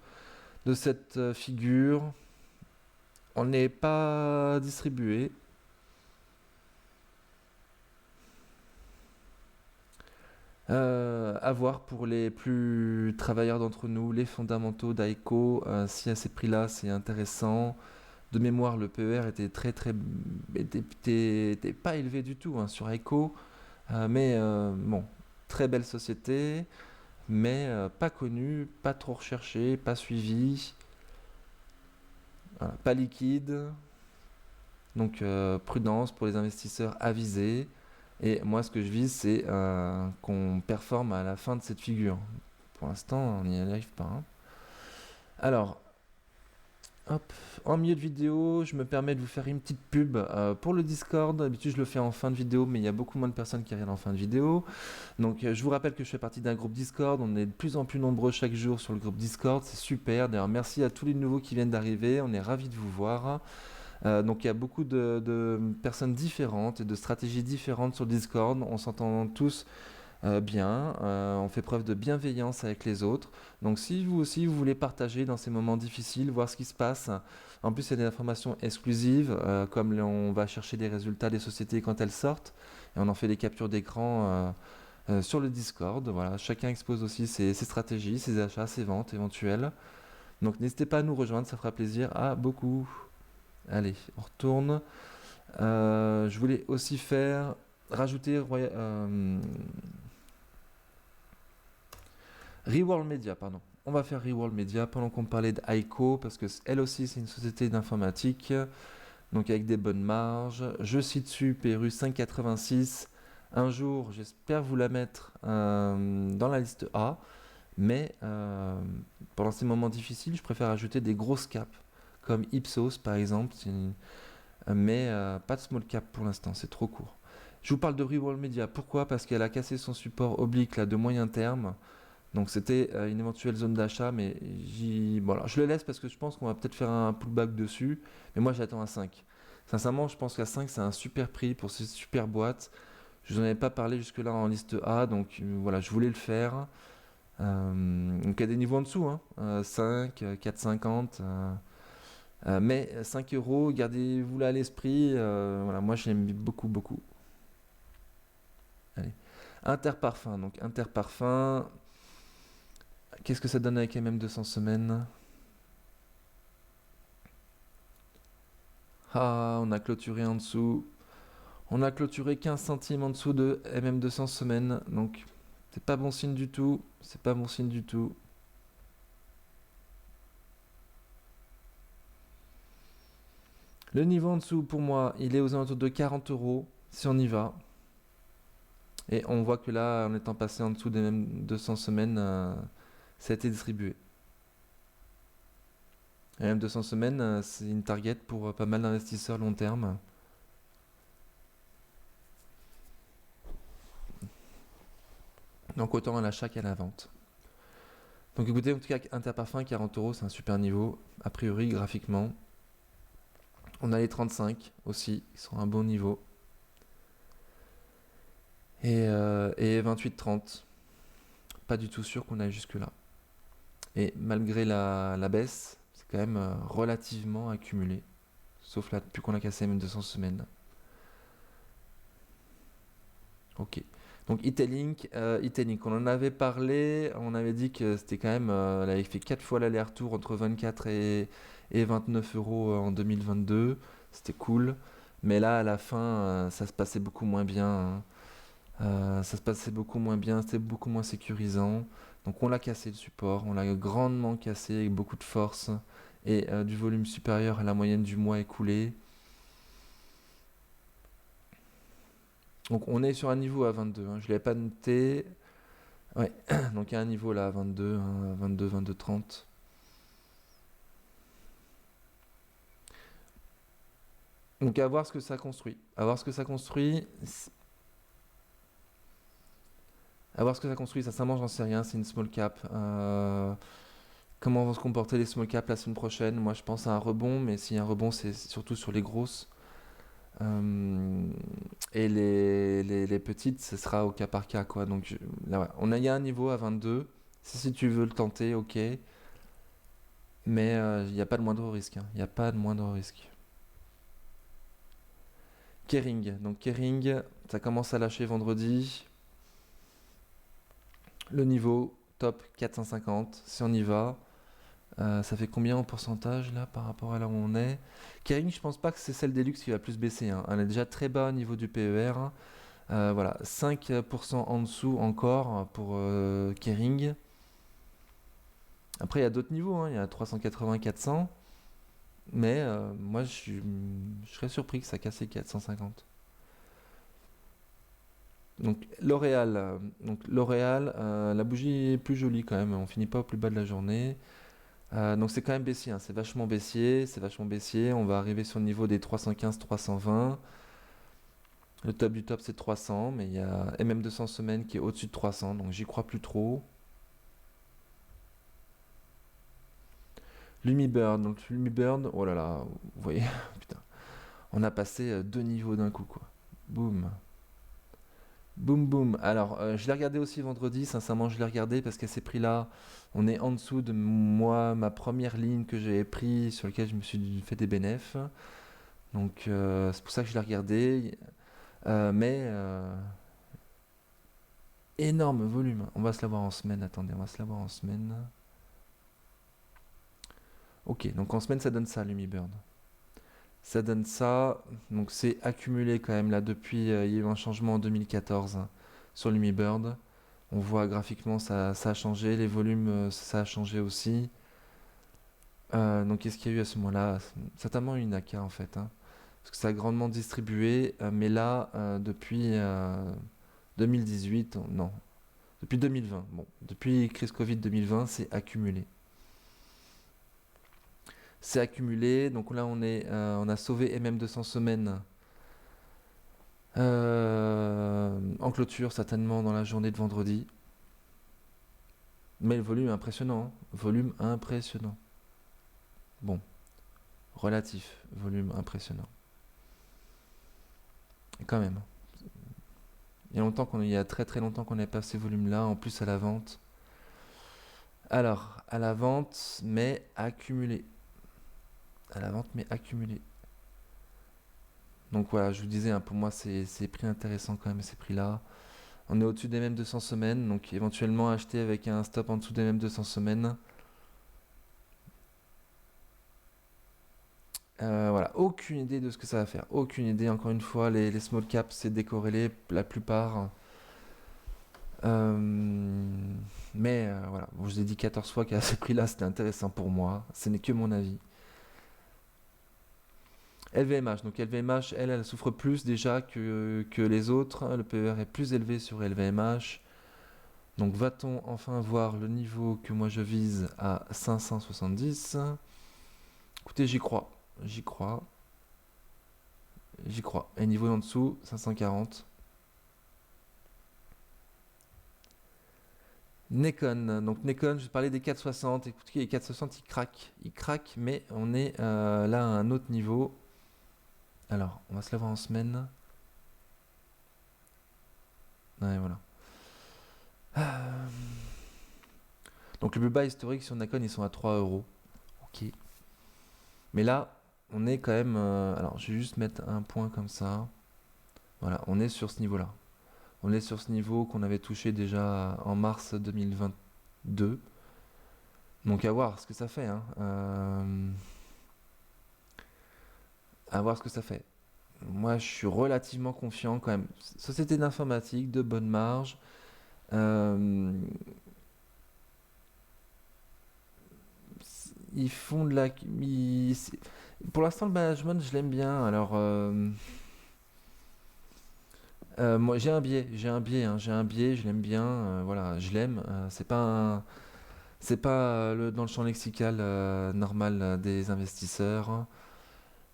cette figure. On n'est pas distribué. À voir pour les plus travailleurs d'entre nous, les fondamentaux d'Aiko. Si à ces prix-là, c'est intéressant. De mémoire, le PER était très très était pas élevé du tout hein, sur Aiko. Mais bon, très belle société, mais pas connue, pas trop recherchée, pas suivie, voilà, pas liquide. Donc prudence pour les investisseurs avisés. Et moi, ce que je vise, c'est qu'on performe à la fin de cette figure. Pour l'instant, on n'y arrive pas, hein. Alors, hop, en milieu de vidéo, je me permets de vous faire une petite pub pour le Discord. D'habitude, je le fais en fin de vidéo, mais il y a beaucoup moins de personnes qui regardent en fin de vidéo. Donc, je vous rappelle que je fais partie d'un groupe Discord. On est de plus en plus nombreux chaque jour sur le groupe Discord. C'est super. D'ailleurs, merci à tous les nouveaux qui viennent d'arriver. On est ravis de vous voir. Donc, il y a beaucoup de personnes différentes et de stratégies différentes sur le Discord. On s'entend tous bien, on fait preuve de bienveillance avec les autres. Donc si vous aussi vous voulez partager dans ces moments difficiles, voir ce qui se passe, en plus il y a des informations exclusives, comme on va chercher les résultats des sociétés quand elles sortent, et on en fait des captures d'écran sur le Discord. Voilà, chacun expose aussi ses stratégies, ses achats, ses ventes éventuelles. Donc n'hésitez pas à nous rejoindre, ça fera plaisir à beaucoup. Allez, on retourne. Je voulais aussi rajouter Reworld Media, pardon. On va faire Reworld Media pendant qu'on parlait d'Aiko, parce que elle aussi c'est une société d'informatique, donc avec des bonnes marges. Je situe PRU 5,86. Un jour, j'espère vous la mettre dans la liste A, mais pendant ces moments difficiles, je préfère ajouter des grosses caps, comme Ipsos par exemple, mais pas de small cap pour l'instant, c'est trop court. Je vous parle de Reworld Media, pourquoi? Parce qu'elle a cassé son support oblique là, de moyen terme. Donc c'était une éventuelle zone d'achat, mais voilà, je le laisse parce que je pense qu'on va peut-être faire un pullback dessus, mais moi j'attends à 5. Sincèrement, je pense qu'à 5 c'est un super prix pour ces super boîtes. Je vous en avais pas parlé jusque-là en liste A, donc voilà, je voulais le faire. Donc il y a des niveaux en dessous, hein, 5, 4,50, mais 5 euros, gardez-vous là à l'esprit. Voilà, moi j'aime beaucoup, beaucoup. Allez. Interparfum, donc Interparfum. Qu'est-ce que ça donne avec MM200 semaines? Ah, on a clôturé en dessous. On a clôturé 15 centimes en dessous de MM200 semaines. Donc, c'est pas bon signe du tout. C'est pas bon signe du tout. Le niveau en dessous, pour moi, il est aux alentours de 40 euros si on y va. Et on voit que là, en étant passé en dessous des MM200 semaines, ça a été distribué. MM200 semaines, c'est une target pour pas mal d'investisseurs long terme. Donc autant à l'achat qu'à la vente. Donc écoutez, en tout cas, Interparfum, 40 euros, c'est un super niveau, a priori, graphiquement. On a les 35 aussi, qui sont à un bon niveau. Et 28-30, pas du tout sûr qu'on aille jusque-là. Et malgré la baisse, c'est quand même relativement accumulé. Sauf là, depuis qu'on a cassé même 200 semaines. Ok. Donc E-Link, on en avait parlé, on avait dit que c'était quand même, elle avait fait 4 fois l'aller-retour entre 24 et 29 euros en 2022, c'était cool, mais là à la fin ça se passait beaucoup moins bien, hein. Ça se passait beaucoup moins bien, c'était beaucoup moins sécurisant, donc on l'a cassé le support, on l'a grandement cassé avec beaucoup de force et du volume supérieur à la moyenne du mois écoulé. Donc on est sur un niveau à 22, hein. Je ne l'avais pas noté. Ouais, donc il y a un niveau là à 22, hein, 22, 22, 30. Donc à voir ce que ça construit. À voir ce que ça construit. À voir ce que ça construit. Sincèrement, j'en sais rien. C'est une small cap. Comment vont se comporter les small caps la semaine prochaine? Moi, je pense à un rebond, mais s'il y a un rebond, c'est surtout sur les grosses. Et les petites, ce sera au cas par cas, quoi. Donc là, ouais. Il y a un niveau à 22. Si tu veux le tenter, ok. Mais il n'y a pas de moindre risque, hein. Il n'y a pas de moindre risque. Kering. Donc Kering, ça commence à lâcher vendredi. Le niveau top 450, si on y va. Ça fait combien en pourcentage là par rapport à là où on est? Kering, je pense pas que c'est celle des luxe qui va plus baisser, hein. Elle est déjà très bas au niveau du PER. Voilà, 5% en dessous encore pour Kering. Après, il y a d'autres niveaux, hein. Il y a 380, 400. Mais moi, je serais surpris que ça casse les 450. Donc L'Oréal, la bougie est plus jolie quand même. On finit pas au plus bas de la journée. Donc c'est quand même baissier, hein. C'est vachement baissier, c'est vachement baissier. On va arriver sur le niveau des 315, 320. Le top du top c'est 300, mais il y a MM200 semaines qui est au-dessus de 300, donc j'y crois plus trop. Lumibird, donc Lumibird, oh là là, vous voyez, putain, on a passé deux niveaux d'un coup quoi. Boum. Boum boum. Alors, je l'ai regardé aussi vendredi, sincèrement, je l'ai regardé parce qu'à ces prix-là, on est en dessous de moi, ma première ligne que j'avais pris sur laquelle je me suis fait des bénéfices. Donc, c'est pour ça que je l'ai regardé. Mais énorme volume. On va se l'avoir en semaine. Attendez, on va se l'avoir en semaine. Ok, donc en semaine, ça donne ça, Lumibird. Ça donne ça. Donc c'est accumulé quand même là depuis. Il y a eu un changement en 2014 sur l'Humibird. On voit graphiquement ça a changé. Les volumes, ça a changé aussi. Donc qu'est-ce qu'il y a eu à ce moment-là? Certainement une AK en fait, hein. Parce que ça a grandement distribué. Mais là, depuis 2018, non. Depuis 2020. Bon, depuis crise Covid 2020, c'est accumulé. C'est accumulé. Donc là, on a sauvé MM200 semaines en clôture, certainement dans la journée de vendredi. Mais le volume est impressionnant, hein. Volume impressionnant. Bon, relatif, volume impressionnant. Et quand même. Il y a très très longtemps qu'on n'avait pas ces volumes-là, en plus à la vente. Alors, à la vente, mais accumulé. À la vente, mais accumulé. Donc voilà, je vous disais, hein, pour moi, c'est prix intéressant quand même, ces prix-là. On est au-dessus des mêmes 200 semaines, donc éventuellement acheter avec un stop en dessous des mêmes 200 semaines. Voilà, aucune idée de ce que ça va faire. Aucune idée, encore une fois, les small caps, c'est décorrélé, la plupart. Euh, mais voilà, bon, je l'ai dit 14 fois qu'à ce prix-là, c'était intéressant pour moi. Ce n'est que mon avis. LVMH, donc LVMH, elle souffre plus déjà que les autres. Le PER est plus élevé sur LVMH. Donc va-t-on enfin voir le niveau que moi je vise à 570? Écoutez, j'y crois. J'y crois. J'y crois. Et niveau en dessous, 540. Nikon. Donc Nikon, je parlais des 460. Écoutez, les 460, ils craquent. Ils craquent, mais on est là à un autre niveau. Alors, on va se la voir en semaine. Ouais, voilà. Donc le plus bas historique sur Nikon, ils sont à 3 euros. Ok. Mais là, on est quand même. Alors, je vais juste mettre un point comme ça. Voilà, on est sur ce niveau-là. On est sur ce niveau qu'on avait touché déjà en mars 2022. Donc à voir ce que ça fait, hein. À voir ce que ça fait. Moi, je suis relativement confiant quand même. Société d'informatique, de bonne marge. Euh, Ils font de la... Pour l'instant, le management, je l'aime bien. Alors, moi, j'ai un biais, je l'aime bien. Voilà, je l'aime. C'est pas dans le champ lexical normal des investisseurs.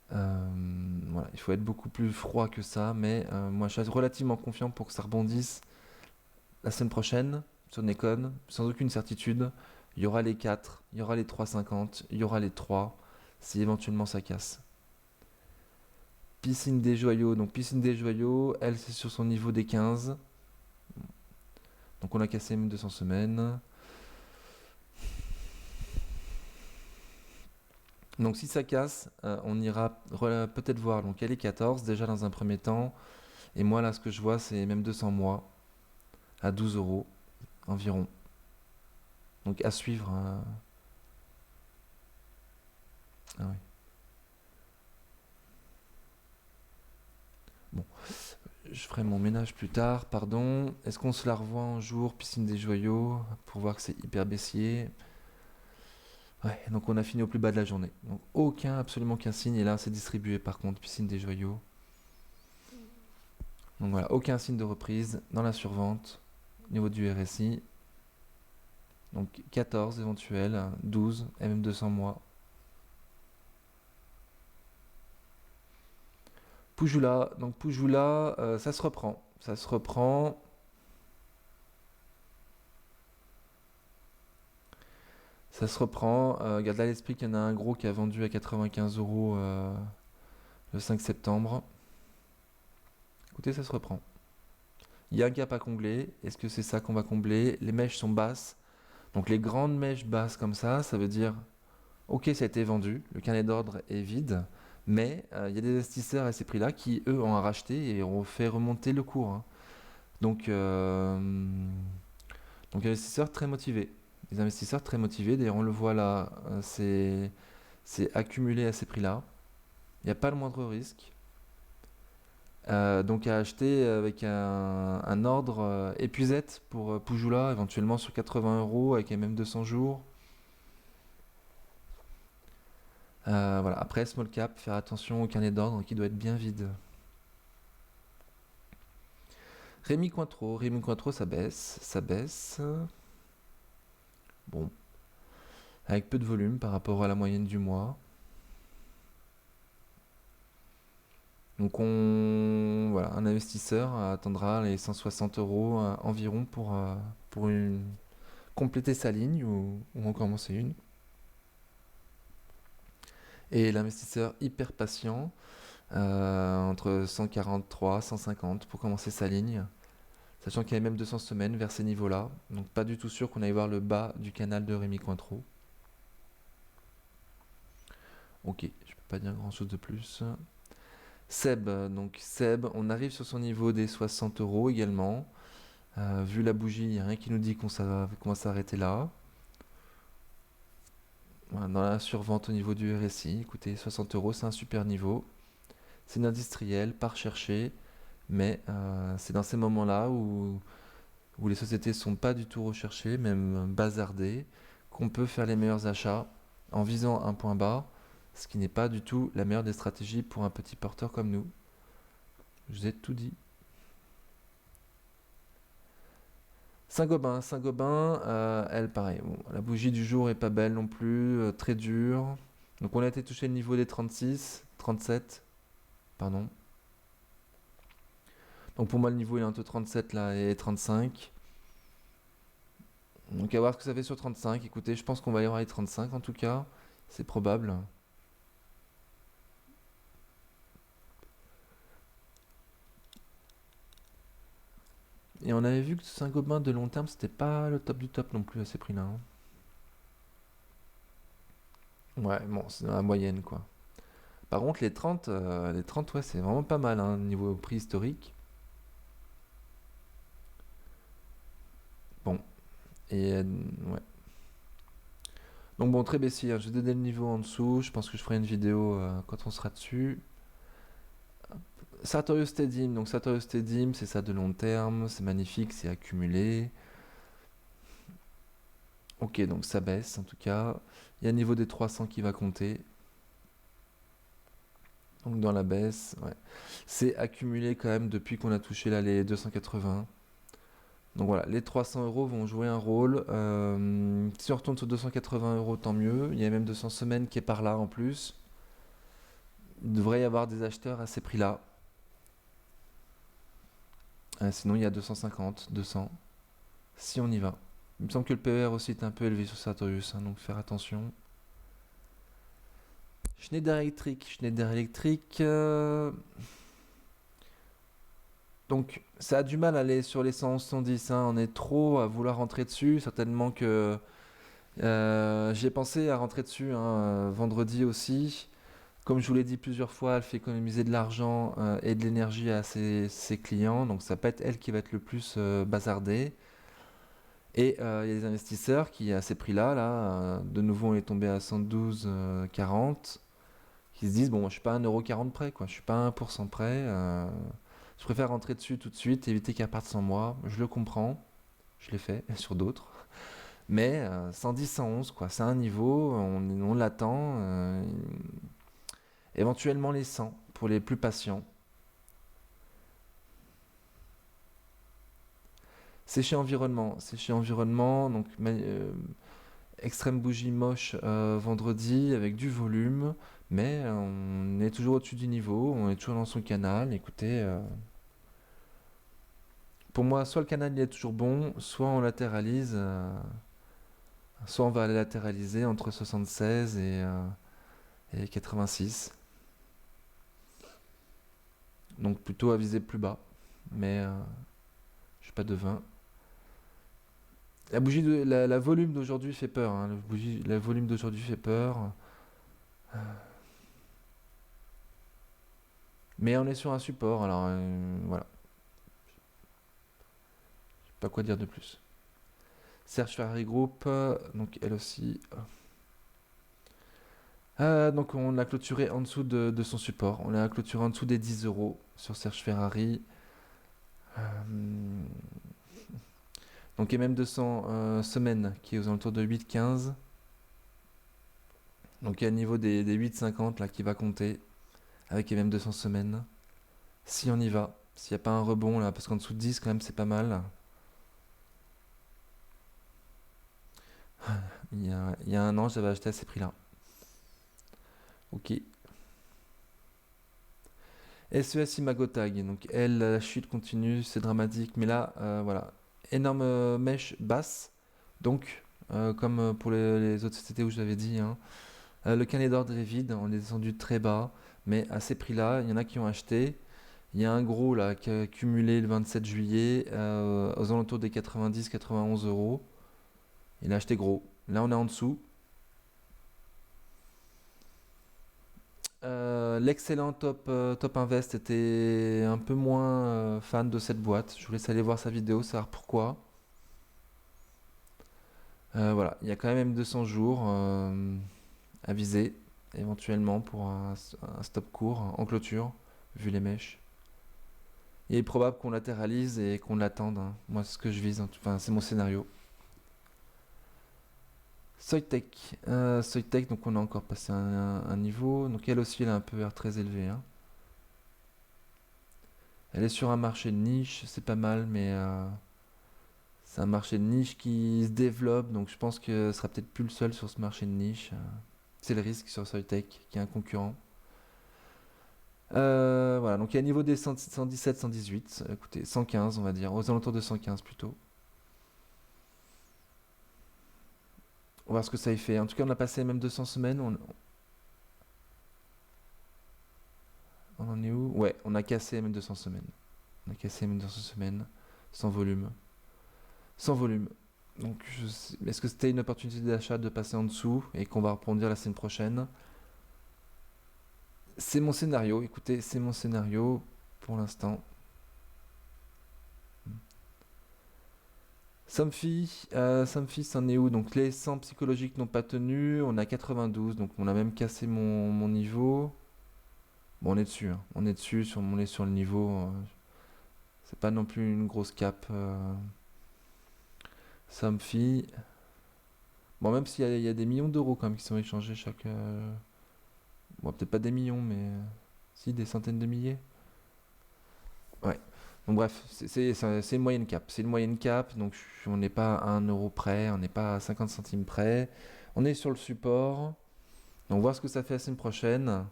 Voilà, il faut être beaucoup plus froid que ça, mais moi, je suis relativement confiant pour que ça rebondisse la semaine prochaine sur Nikon, sans aucune certitude. Il y aura les 4, il y aura les 3,50, il y aura les 3, si éventuellement ça casse. Piscine des Joyaux, donc Piscine des Joyaux, elle c'est sur son niveau des 15. Donc on a cassé même 200 semaines. Donc si ça casse, on ira peut-être voir. Donc elle est 14 déjà dans un premier temps. Et moi là ce que je vois c'est même 200 mois à 12 euros environ. Donc à suivre. Ah oui. Bon, je ferai mon ménage plus tard, pardon. Est-ce qu'on se la revoit un jour, Piscine des Joyaux, pour voir que c'est hyper baissier? Ouais, donc on a fini au plus bas de la journée. Donc absolument aucun signe. Et là c'est distribué par contre, Piscine des Joyaux. Donc voilà, aucun signe de reprise dans la survente au niveau du RSI. Donc 14 éventuel, 12, MM200 mois. Pujula, donc Pujula, ça se reprend. Ça se reprend. Ça se reprend. Garde à l'esprit qu'il y en a un gros qui a vendu à 95 euros le 5 septembre. Écoutez, ça se reprend. Il y a un gap à combler. Est-ce que c'est ça qu'on va combler? Les mèches sont basses. Donc les grandes mèches basses comme ça veut dire, ok, ça a été vendu, le carnet d'ordre est vide, mais il y a des investisseurs à ces prix-là qui, eux, ont racheté et ont fait remonter le cours, hein. Donc, investisseurs très motivés. Les investisseurs très motivés, d'ailleurs on le voit là, c'est accumulé à ces prix-là. Il n'y a pas le moindre risque. Donc à acheter avec un ordre épuisette pour Pujula, éventuellement sur 80 euros avec même 200 jours. Voilà. Après, small cap, faire attention au carnet d'ordre qui doit être bien vide. Rémi Cointreau, ça baisse, ça baisse. Bon, avec peu de volume par rapport à la moyenne du mois. Donc voilà, un investisseur attendra les 160 euros environ pour compléter sa ligne ou en commencer une. Et l'investisseur hyper patient, entre 143, 150 pour commencer sa ligne, sachant qu'il y a même 200 semaines vers ces niveaux-là. Donc pas du tout sûr qu'on aille voir le bas du canal de Rémi Cointreau. Ok, je peux pas dire grand-chose de plus. Seb, on arrive sur son niveau des 60 euros également. Vu la bougie, il n'y a rien qui nous dit qu'on va s'arrêter là. Voilà, dans la survente au niveau du RSI, écoutez, 60 euros, c'est un super niveau. C'est une industrielle, pas recherché, mais c'est dans ces moments-là où les sociétés ne sont pas du tout recherchées, même bazardées, qu'on peut faire les meilleurs achats en visant un point bas, ce qui n'est pas du tout la meilleure des stratégies pour un petit porteur comme nous. Je vous ai tout dit. Saint-Gobain, elle pareil. Bon, la bougie du jour est pas belle non plus, très dure. Donc on a été touché le niveau des 36, 37, pardon. Donc pour moi le niveau il est entre 37 là et 35. Donc à voir ce que ça fait sur 35. Écoutez, je pense qu'on va y avoir les 35 en tout cas. C'est probable. Et on avait vu que Saint-Gobain de long terme, c'était pas le top du top non plus à ces prix-là, hein. Ouais, bon, c'est dans la moyenne quoi. Par contre, les 30 ouais, c'est vraiment pas mal, hein, niveau prix historique. Bon, et ouais. Donc bon, très baissier, hein. Je vais donner le niveau en dessous. Je pense que je ferai une vidéo quand on sera dessus. Sartorius Stedim, donc Sartorius Stedim, c'est ça de long terme, c'est magnifique, c'est accumulé. Ok, donc ça baisse en tout cas. Il y a le niveau des 300 qui va compter. Donc dans la baisse, ouais. C'est accumulé quand même depuis qu'on a touché là les 280. Donc voilà, les 300 euros vont jouer un rôle. Si on retourne sur 280 euros, tant mieux. Il y a même 200 semaines qui est par là en plus. Il devrait y avoir des acheteurs à ces prix-là. Sinon, il y a 250, 200. Si on y va. Il me semble que le PER aussi est un peu élevé sur Sartorius, hein, donc faire attention. Schneider Electric. Donc ça a du mal à aller sur les 111, 110, hein. On est trop à vouloir rentrer dessus. Certainement que j'ai pensé à rentrer dessus, hein, vendredi aussi. Comme je vous l'ai dit plusieurs fois, elle fait économiser de l'argent et de l'énergie à ses clients. Donc ça peut être elle qui va être le plus bazardée. Et il y a des investisseurs qui, à ces prix-là, de nouveau, on est tombé à 112,40, qui se disent, bon, je suis pas à 1,40€ près, quoi. Je suis pas à 1% près. Je préfère rentrer dessus tout de suite, éviter qu'elle parte sans moi. Je le comprends. Je l'ai fait sur d'autres. Mais 110, 111, quoi. C'est un niveau, on l'attend. Éventuellement les 100 pour les plus patients. C'est chez environnement, donc extrême bougie moche vendredi avec du volume, mais on est toujours au-dessus du niveau, on est toujours dans son canal. Écoutez, pour moi, soit le canal il est toujours bon, soit on latéralise, soit on va aller latéraliser entre 76 et 86. Donc plutôt à viser plus bas, mais je suis pas devin. La volume d'aujourd'hui fait peur, hein. La volume d'aujourd'hui fait peur. Mais on est sur un support, alors voilà. Je sais pas quoi dire de plus. Serge Ferrari Group, donc elle aussi. Donc on l'a clôturé en dessous de son support. On l'a clôturé en dessous des 10 euros sur Serge Ferrari. Euh, donc MM200 semaine qui est aux alentours de 8,15. Donc il y a le niveau des 8,50 là qui va compter avec MM200 semaine. Si on y va, s'il n'y a pas un rebond là, parce qu'en dessous de 10 quand même c'est pas mal. Il y a un an j'avais acheté à ces prix-là. Ok. SES Imagotag, donc elle, la chute continue, c'est dramatique, mais là, voilà, énorme mèche basse, donc comme pour les autres sociétés où je l'avais dit, hein, le carnet d'ordre est vide, on est descendu très bas, mais à ces prix-là, il y en a qui ont acheté. Il y a un gros là qui a cumulé le 27 juillet aux alentours des 90-91 euros. Il a acheté gros. Là, on est en dessous. L'excellent Top Invest était un peu moins fan de cette boîte. Je vous laisse aller voir sa vidéo, savoir pourquoi. Voilà, il y a quand même 200 jours à viser, éventuellement pour un stop court en clôture, vu les mèches. Il est probable qu'on latéralise et qu'on l'attende, hein. Moi, c'est ce que je vise, hein. Enfin, c'est mon scénario. Soitec. Soitec, donc on a encore passé un niveau. Donc elle aussi, elle a un PER très élevé, hein. Elle est sur un marché de niche, c'est pas mal, mais c'est un marché de niche qui se développe, donc je pense que ce sera peut-être plus le seul sur ce marché de niche. C'est le risque sur Soitec, qui est un concurrent. Voilà, donc il y a un niveau des 117, 118, écoutez, 115 on va dire, aux alentours de 115 plutôt. On va voir ce que ça y fait. En tout cas, on a passé même 200 semaines. On en est où? Ouais, on a cassé même 200 semaines. On a cassé même 200 semaines sans volume. Sans volume. Donc, est-ce que c'était une opportunité d'achat de passer en dessous et qu'on va reprendre la semaine prochaine? C'est mon scénario, écoutez, c'est mon scénario pour l'instant. Somfy, c'en est où? Donc les 100 psychologiques n'ont pas tenu, on a 92, donc on a même cassé mon niveau. Bon, on est dessus, hein. On est dessus, on est sur le niveau. C'est pas non plus une grosse cape. Somfy. Bon, même s'il y a des millions d'euros quand même qui sont échangés chaque. Bon, peut-être pas des millions, mais si, des centaines de milliers. Ouais. Donc bref, c'est une moyenne cap. C'est une moyenne cap, donc on n'est pas à 1 euro près, on n'est pas à 50 centimes près. On est sur le support. Donc voir ce que ça fait la semaine prochaine.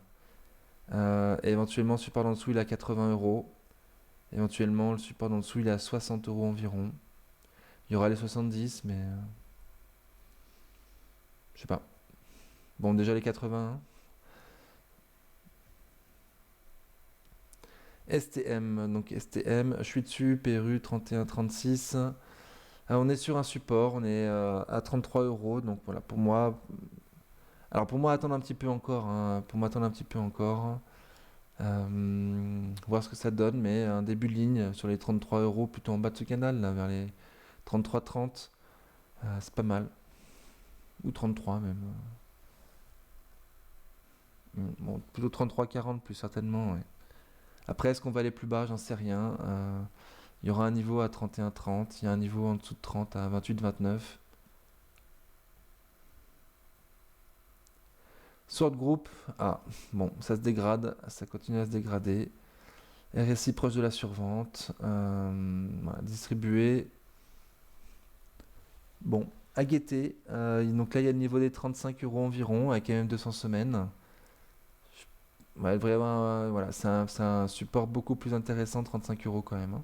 Et éventuellement, le support d'en dessous, il est à 80 euros. Éventuellement, le support d'en dessous, il est à 60 euros environ. Il y aura les 70, mais je sais pas. Bon, déjà les 80. STM, donc STM, je suis dessus, PRU 31,36. On est sur un support, on est à 33 euros, donc voilà, pour moi. Alors pour moi, attendre un petit peu encore, hein, pour m'attendre un petit peu encore, voir ce que ça donne, mais un début de ligne sur les 33 euros, plutôt en bas de ce canal, là, vers les 33,30, c'est pas mal, ou 33 même. Bon, plutôt 33,40 plus certainement, ouais. Après, est-ce qu'on va aller plus bas? J'en sais rien. Il y aura un niveau à 31,30, il y a un niveau en dessous de 30 à 28,29. Sword Group, ah, bon, ça se dégrade, ça continue à se dégrader. RSI proche de la survente, voilà, distribué. Bon, à guetter, donc là il y a le niveau des 35 euros environ, avec quand même 200 semaines. Ouais, vraiment, voilà, c'est un support beaucoup plus intéressant, 35 euros quand même, hein.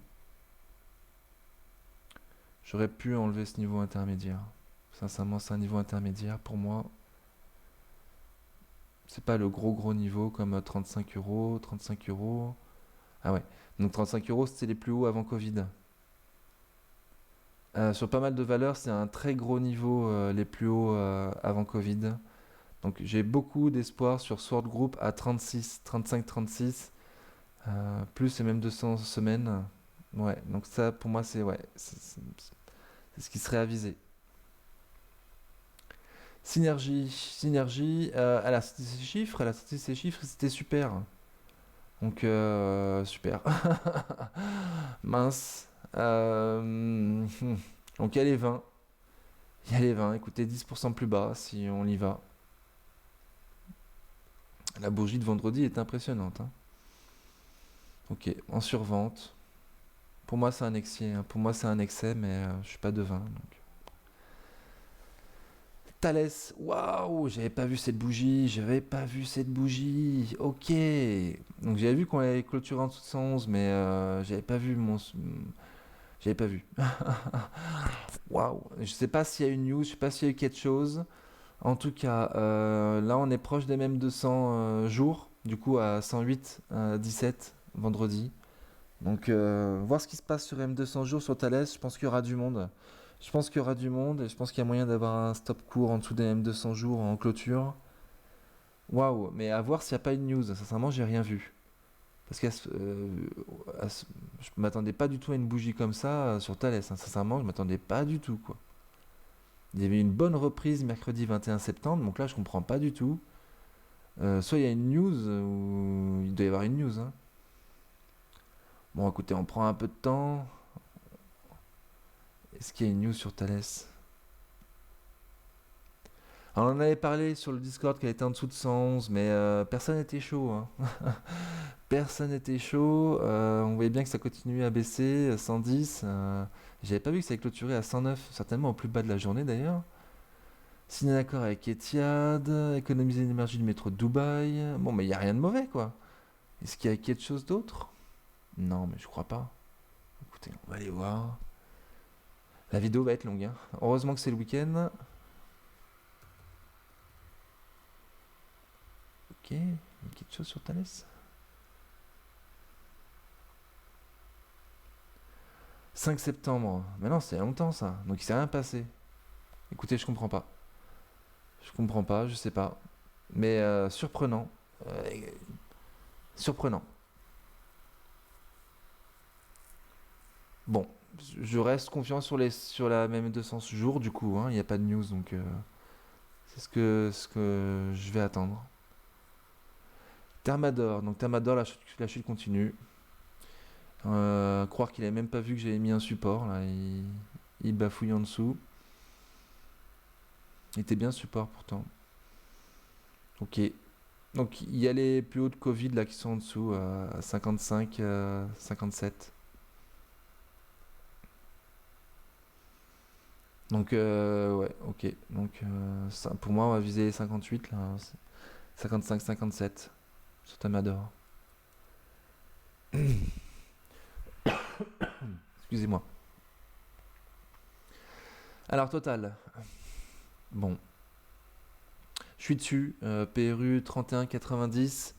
J'aurais pu enlever ce niveau intermédiaire. Sincèrement, c'est un niveau intermédiaire pour moi. C'est pas le gros gros niveau comme 35 euros, 35 euros. Ah ouais, donc 35 euros c'était les plus hauts avant Covid. Sur pas mal de valeurs, c'est un très gros niveau, les plus hauts avant Covid. Donc j'ai beaucoup d'espoir sur Sword Group à 36, 35, 36, plus et même 200 semaines. Ouais, donc ça pour moi c'est ouais, c'est ce qui serait avisé. Synergie, elle a sorti ses chiffres, c'était super. Donc, super. Mince. Donc, il y a les 20. Il y a les 20. Écoutez, 10% plus bas si on y va. La bougie de vendredi est impressionnante, hein. Ok, en survente. Pour moi, c'est un excès, hein. Pour moi, c'est un excès, mais je suis pas devin. Donc. Thalès, waouh, j'avais pas vu cette bougie, j'avais pas vu cette bougie. Ok. Donc j'avais vu qu'on avait clôturé en dessous de 111, mais j'avais pas vu mon. J'avais pas vu. Waouh. Je sais pas s'il y a une news, je sais pas s'il y a eu quelque chose. En tout cas, là on est proche des mêmes 200 jours, du coup à 108, 17 vendredi. Donc voir ce qui se passe sur M200 jours sur Thales, je pense qu'il y aura du monde. Je pense qu'il y aura du monde et je pense qu'il y a moyen d'avoir un stop court en dessous des M200 jours en clôture. Waouh, mais à voir s'il n'y a pas une news. Sincèrement, j'ai rien vu. Parce que je m'attendais pas du tout à une bougie comme ça sur Thales, hein. Sincèrement, je m'attendais pas du tout, quoi. Il y avait une bonne reprise mercredi 21 septembre, donc là je comprends pas du tout. Soit il y a une news, ou il doit y avoir une news, hein. Bon, écoutez, on prend un peu de temps. Est-ce qu'il y a une news sur Thales? Alors, on en avait parlé sur le Discord qu'elle était en dessous de 111, mais personne n'était chaud, hein. Personne n'était chaud. On voyait bien que ça continuait à baisser, 110. J'avais pas vu que ça allait clôturer à 109, certainement au plus bas de la journée d'ailleurs. Signé un accord avec Etihad, économiser l'énergie du métro de Dubaï. Bon, mais il n'y a rien de mauvais, quoi. Est-ce qu'il y a quelque chose d'autre? Non, mais je crois pas. Écoutez, on va aller voir. La vidéo va être longue, hein. Heureusement que c'est le week-end. Ok, il y a quelque chose sur Thales. 5 septembre. Mais non, c'est longtemps ça. Donc il s'est rien passé. Écoutez, je comprends pas. Je comprends pas, je sais pas. Mais surprenant. Euh, surprenant. Bon, je reste confiant sur la même 200 jours du coup, hein. Il n'y a pas de news donc c'est ce que je vais attendre. Thermador. Donc Thermador, la chute continue. Croire qu'il avait même pas vu que j'avais mis un support. Là, il bafouille en dessous. Il était bien support pourtant. Ok. Donc il y a les plus hauts de Covid là qui sont en dessous à 55, 57. Donc ouais, ok. Donc pour moi on va viser les 58 là, 55, 57 sur Tamador. Excusez-moi. Alors total. Bon, je suis dessus. PRU 31,90.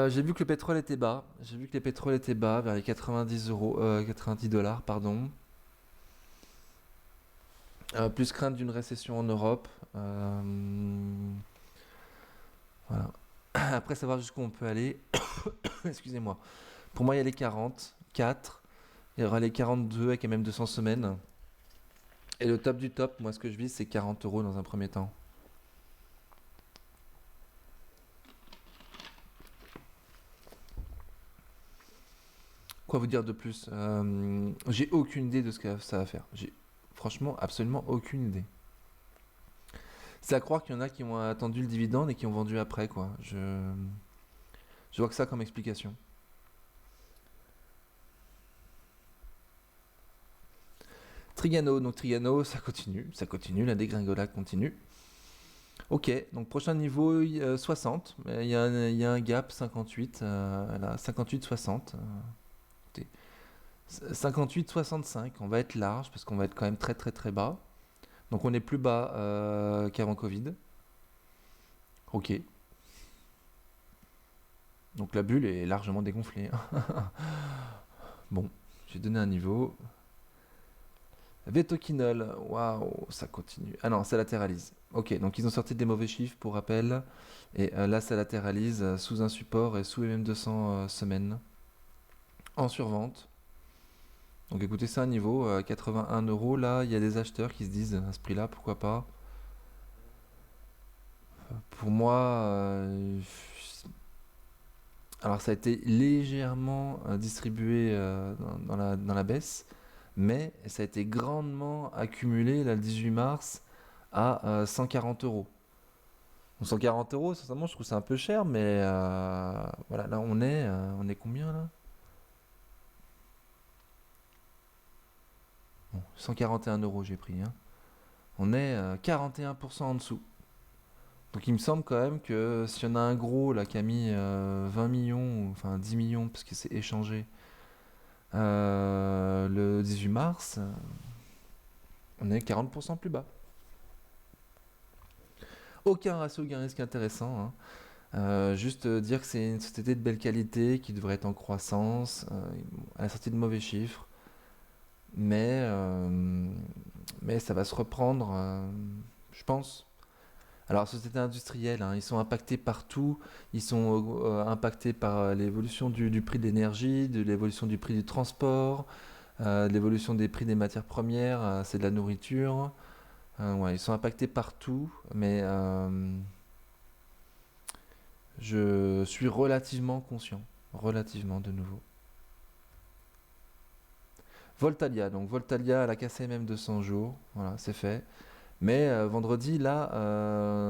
J'ai vu que le pétrole était bas. J'ai vu que les pétroles étaient bas vers les 90 euros, 90 dollars, pardon. Plus crainte d'une récession en Europe. Voilà. Après, savoir jusqu'où on peut aller. Excusez-moi. Pour moi, il y a les 40, 4. Il y aura les 42 avec même 200 semaines. Et le top du top, moi, ce que je vise, c'est 40 euros dans un premier temps. Quoi vous dire de plus? J'ai aucune idée de ce que ça va faire. J'ai franchement absolument aucune idée. C'est à croire qu'il y en a qui ont attendu le dividende et qui ont vendu après, quoi. Je vois que ça comme explication. Trigano, donc Trigano, ça continue, la dégringolade continue. Ok, donc prochain niveau 60, il y a un gap 58, là, 58-60. 58-65, on va être large parce qu'on va être quand même très très très bas. Donc on est plus bas qu'avant Covid. Ok, donc la bulle est largement dégonflée. Bon, j'ai donné un niveau. Vetoquinol, waouh, ça continue. Ah non, ça latéralise. Ok, donc ils ont sorti des mauvais chiffres pour rappel. Et là, ça latéralise sous un support et sous MM200 semaines. En survente. Donc écoutez, c'est un niveau, 81 euros. Là, il y a des acheteurs qui se disent à ce prix-là, pourquoi pas. Pour moi, alors ça a été légèrement distribué dans la baisse, mais ça a été grandement accumulé là, le 18 mars à 140 euros. Donc 140 euros, sincèrement, je trouve ça un peu cher, mais voilà, là on est combien là? Bon, 141 euros j'ai pris, hein. On est 41% en dessous. Donc il me semble quand même que si on a un gros là qui a mis 20 millions, enfin 10 millions parce que c'est échangé le 18 mars, on est 40% plus bas. Aucun ratio gain-risque intéressant, hein. Juste dire que c'est une société de belle qualité qui devrait être en croissance, à la sortie de mauvais chiffres, mais, euh, mais ça va se reprendre, je pense. Alors, société industrielle, hein, ils sont impactés partout. Ils sont impactés par l'évolution du prix de l'énergie, de l'évolution du prix du transport, de l'évolution des prix des matières premières, c'est de la nourriture. Ouais, ils sont impactés partout, mais je suis relativement conscient. Relativement, de nouveau. Voltalia, donc Voltalia, elle a cassé même 200 jours. Voilà, c'est fait. Mais vendredi, là,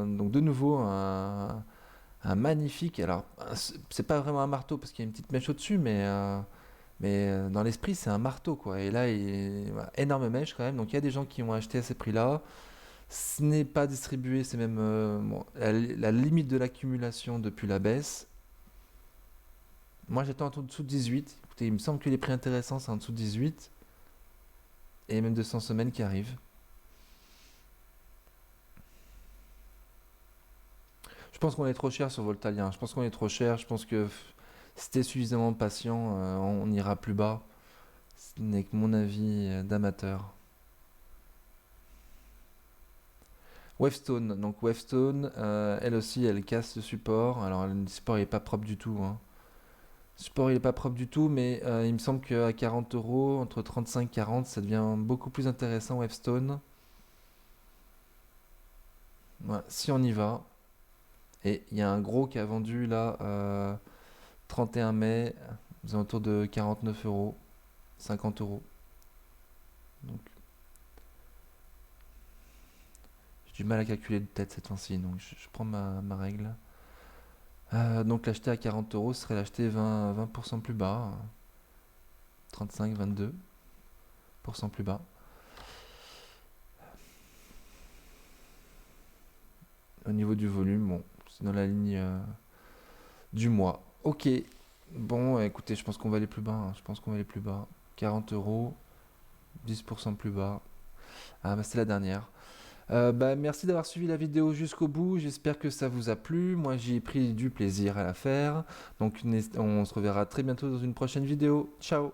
donc de nouveau, un magnifique. Alors, c'est pas vraiment un marteau parce qu'il y a une petite mèche au-dessus, mais dans l'esprit, c'est un marteau, quoi. Et là, voilà, énorme mèche quand même. Donc, il y a des gens qui ont acheté à ces prix-là. Ce n'est pas distribué, c'est même bon, la limite de l'accumulation depuis la baisse. Moi, j'étais en dessous de 18. Écoutez, il me semble que les prix intéressants, c'est en dessous de 18. Et même 200 semaines qui arrivent. Je pense qu'on est trop cher sur Voltalien. Je pense qu'on est trop cher. Je pense que si t'es suffisamment patient, on ira plus bas. Ce n'est que mon avis d'amateur. Wavestone, donc Wavestone, elle aussi, elle casse le support. Alors le support il est pas propre du tout, hein. Le support il est pas propre du tout, mais il me semble qu'à 40 euros, entre 35 et 40, ça devient beaucoup plus intéressant Wavestone. Voilà, si on y va. Et il y a un gros qui a vendu là 31 mai, aux alentours de 49 euros, 50 euros. Donc j'ai du mal à calculer de tête cette fois-ci, donc je prends ma règle. Donc l'acheter à 40 euros serait l'acheter 20% plus bas, 35, 22% plus bas. Au niveau du volume, bon, c'est dans la ligne du mois. Ok, bon, écoutez, je pense qu'on va aller plus bas, hein. Je pense qu'on va aller plus bas. 40 euros, 10% plus bas. Ah, bah, c'était la dernière. Bah, merci d'avoir suivi la vidéo jusqu'au bout. J'espère que ça vous a plu. Moi, j'ai pris du plaisir à la faire. Donc, on se reverra très bientôt dans une prochaine vidéo. Ciao!